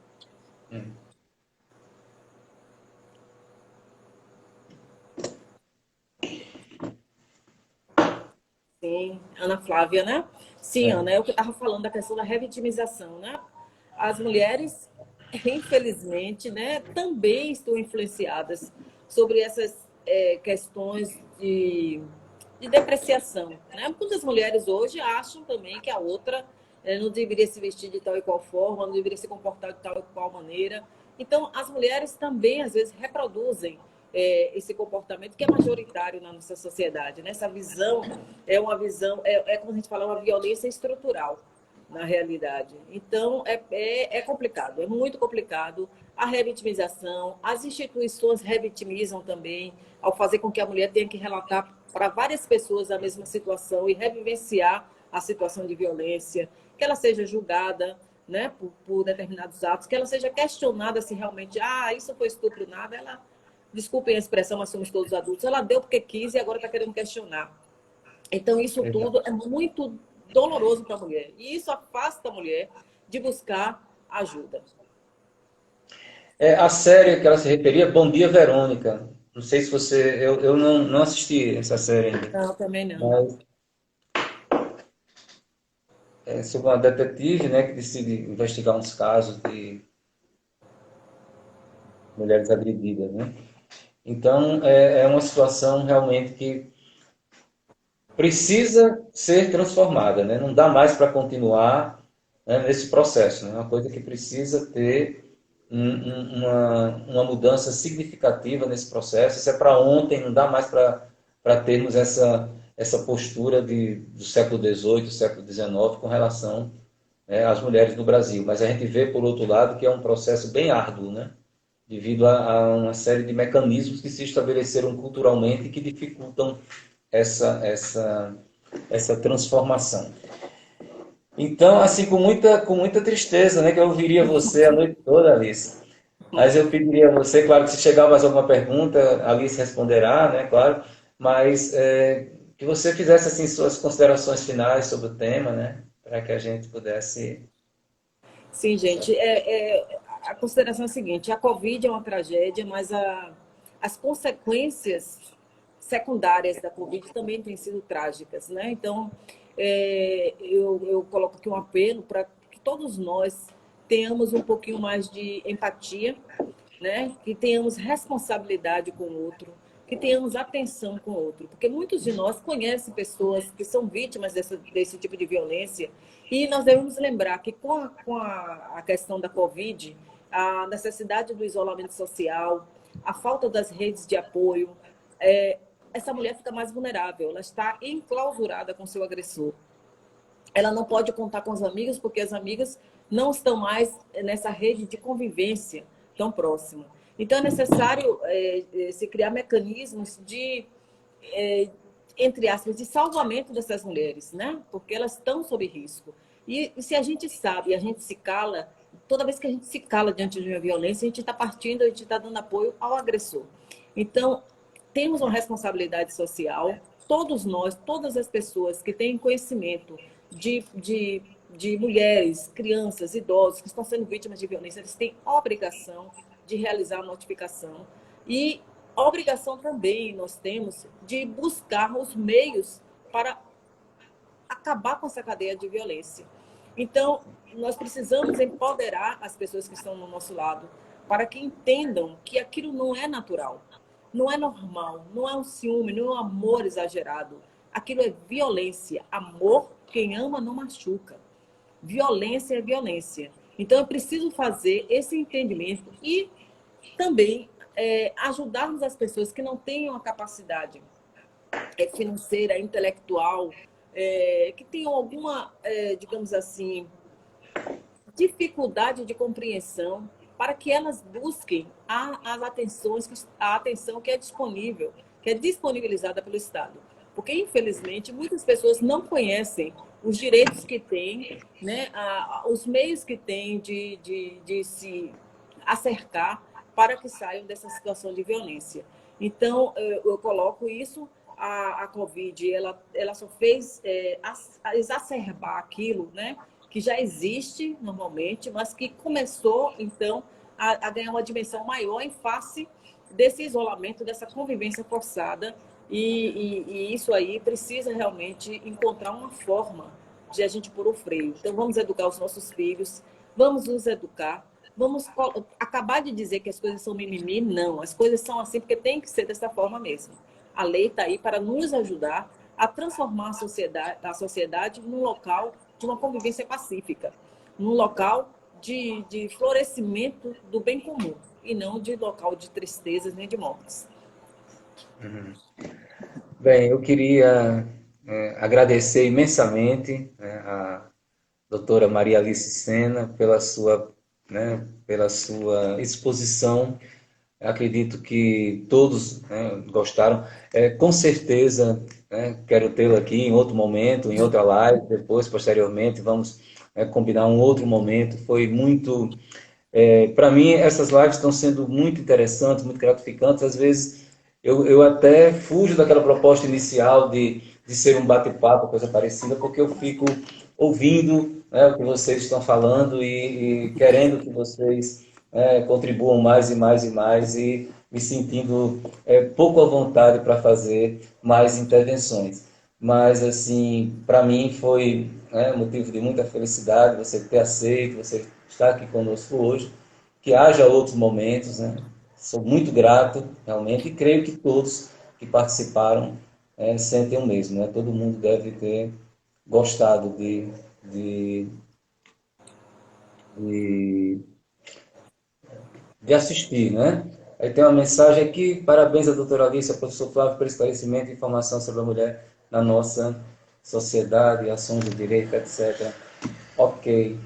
Sim, Ana Flávia, né? Sim, Ana, eu estava falando da questão da revitimização, né? As mulheres, infelizmente, né, também estão influenciadas sobre essas questões de depreciação, né? Muitas mulheres hoje acham também que a outra não deveria se vestir de tal e qual forma, não deveria se comportar de tal e qual maneira. Então, as mulheres também, às vezes, reproduzem esse comportamento que é majoritário na nossa sociedade, né? Essa visão é uma visão, como a gente fala, uma violência estrutural na realidade. Então, é complicado, é muito complicado. A revitimização, as instituições revitimizam também, ao fazer com que a mulher tenha que relatar para várias pessoas a mesma situação e revivenciar a situação de violência, que ela seja julgada, né, por determinados atos, que ela seja questionada se realmente, isso foi estupro, nada, ela, desculpem a expressão, mas somos todos adultos, ela deu porque quis e agora está querendo questionar. Então, isso tudo é muito doloroso para a mulher. E isso afasta a mulher de buscar ajuda. A série que ela se referia, Bom Dia, Verônica. Não sei se você... Eu não assisti essa série ainda. Não, também não. Mas é sobre uma detetive, né, que decide investigar uns casos de mulheres agredidas, né? Então, é uma situação realmente que precisa ser transformada, né? Não dá mais para continuar, né, nesse processo, né? É uma coisa que precisa ter uma mudança significativa nesse processo. Isso é para ontem, não dá mais para termos essa postura do século XVIII, século XIX com relação, né, às mulheres no Brasil. Mas a gente vê, por outro lado, que é um processo bem árduo, né? Devido a uma série de mecanismos que se estabeleceram culturalmente e que dificultam essa, essa transformação. Então, assim, com muita tristeza, né, que eu ouviria você a noite toda, Alice. Mas eu pediria a você, claro, que se chegar mais alguma pergunta, a Alice responderá, né, claro, mas que você fizesse, assim, suas considerações finais sobre o tema, né, para que a gente pudesse... Sim, gente, a consideração é a seguinte: a Covid é uma tragédia, mas as consequências secundárias da Covid também têm sido trágicas, né? Então, eu coloco aqui um apelo para que todos nós tenhamos um pouquinho mais de empatia, né? Que tenhamos responsabilidade com o outro, que tenhamos atenção com o outro, porque muitos de nós conhecem pessoas que são vítimas desse tipo de violência, e nós devemos lembrar que com a questão da Covid, a necessidade do isolamento social, a falta das redes de apoio, essa mulher fica mais vulnerável, ela está enclausurada com seu agressor. Ela não pode contar com as amigas, porque as amigas não estão mais nessa rede de convivência tão próxima. Então, é necessário se criar mecanismos de, entre aspas, de salvamento dessas mulheres, né? Porque elas estão sob risco. E se a gente sabe, a gente se cala, toda vez que a gente se cala diante de uma violência, a gente está partindo, a gente está dando apoio ao agressor. Então, temos uma responsabilidade social, todos nós, todas as pessoas que têm conhecimento de mulheres, crianças, idosos que estão sendo vítimas de violência, eles têm obrigação de realizar a notificação. E obrigação também nós temos de buscar os meios para acabar com essa cadeia de violência. Então, nós precisamos empoderar as pessoas que estão no nosso lado para que entendam que aquilo não é natural, não é normal, não é um ciúme, não é um amor exagerado. Aquilo é violência. Amor, quem ama não machuca. Violência é violência. Então, eu preciso fazer esse entendimento e também ajudarmos as pessoas que não tenham a capacidade financeira, intelectual, que tenham alguma, digamos assim, dificuldade de compreensão, para que elas busquem a atenção que é disponível, que é disponibilizada pelo Estado. Porque, infelizmente, muitas pessoas não conhecem os direitos que têm, né, os meios que têm de se acercar para que saiam dessa situação de violência. Então, eu coloco isso, a Covid, ela só fez exacerbar aquilo, né, que já existe normalmente, mas que começou, então, a ganhar uma dimensão maior em face desse isolamento, dessa convivência forçada, e isso aí precisa realmente encontrar uma forma de a gente pôr o freio. Então, vamos educar os nossos filhos, vamos nos educar, vamos acabar de dizer que as coisas são mimimi, não. As coisas são assim porque tem que ser dessa forma mesmo. A lei está aí para nos ajudar a transformar a sociedade num local de uma convivência pacífica, num local de florescimento do bem comum, e não de local de tristezas nem de mortes. Uhum. Bem, eu queria agradecer imensamente, né, a doutora Maria Alice Sena pela sua exposição. Acredito que todos, né, gostaram. Com certeza, né, quero tê-la aqui em outro momento, em outra live, depois, posteriormente, vamos combinar um outro momento. Foi muito... para mim, essas lives estão sendo muito interessantes, muito gratificantes. Às vezes, eu até fujo daquela proposta inicial de ser um bate-papo, coisa parecida, porque eu fico ouvindo, né, o que vocês estão falando e querendo que vocês contribuam mais e mais e mais e me sentindo pouco à vontade para fazer mais intervenções. Mas, assim, para mim foi motivo de muita felicidade você ter aceito, você estar aqui conosco hoje, que haja outros momentos, né? Sou muito grato, realmente, e creio que todos que participaram sentem o mesmo, né? Todo mundo deve ter gostado de, de, de assistir, né? Aí tem uma mensagem aqui: parabéns à doutora Alice, ao professor Flávio, pelo esclarecimento e informação sobre a mulher na nossa sociedade, ações de direito, etc. Ok.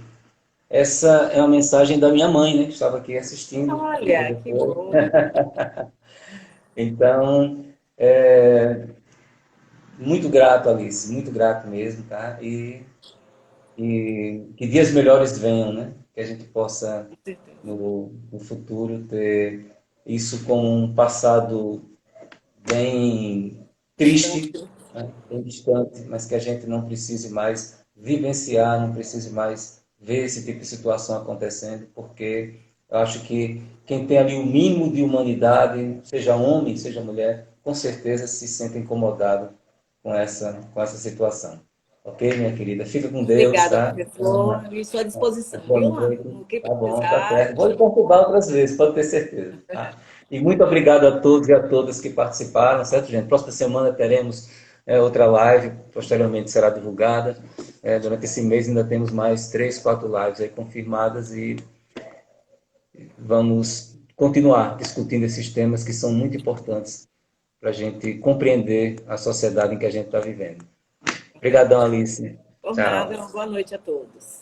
Essa é uma mensagem da minha mãe, né? Que estava aqui assistindo. Olha, que bom. Então, muito grato, Alice, muito grato mesmo, tá? E que dias melhores venham, né? Que a gente possa, Com certeza. no futuro, ter isso como um passado bem triste, Distante. né? Bem distante, mas que a gente não precise mais vivenciar, não precise mais ver esse tipo de situação acontecendo, porque eu acho que quem tem ali o mínimo de humanidade, seja homem, seja mulher, com certeza se sente incomodado com essa situação. Ok, minha querida? Fica com Deus, Obrigada, tá? professor. Estou à disposição, Boa viu? noite. O que Tá bom, tá precisar, certo. Vou lhe convidar outras vezes, pode ter certeza. Tá? E muito obrigado a todos e a todas que participaram, certo, gente? Próxima semana teremos outra live, posteriormente será divulgada. Durante esse mês ainda temos mais 3, 4 lives aí confirmadas e vamos continuar discutindo esses temas que são muito importantes para a gente compreender a sociedade em que a gente está vivendo. Obrigadão, Alice. por nada, Tchau. uma boa noite a todos.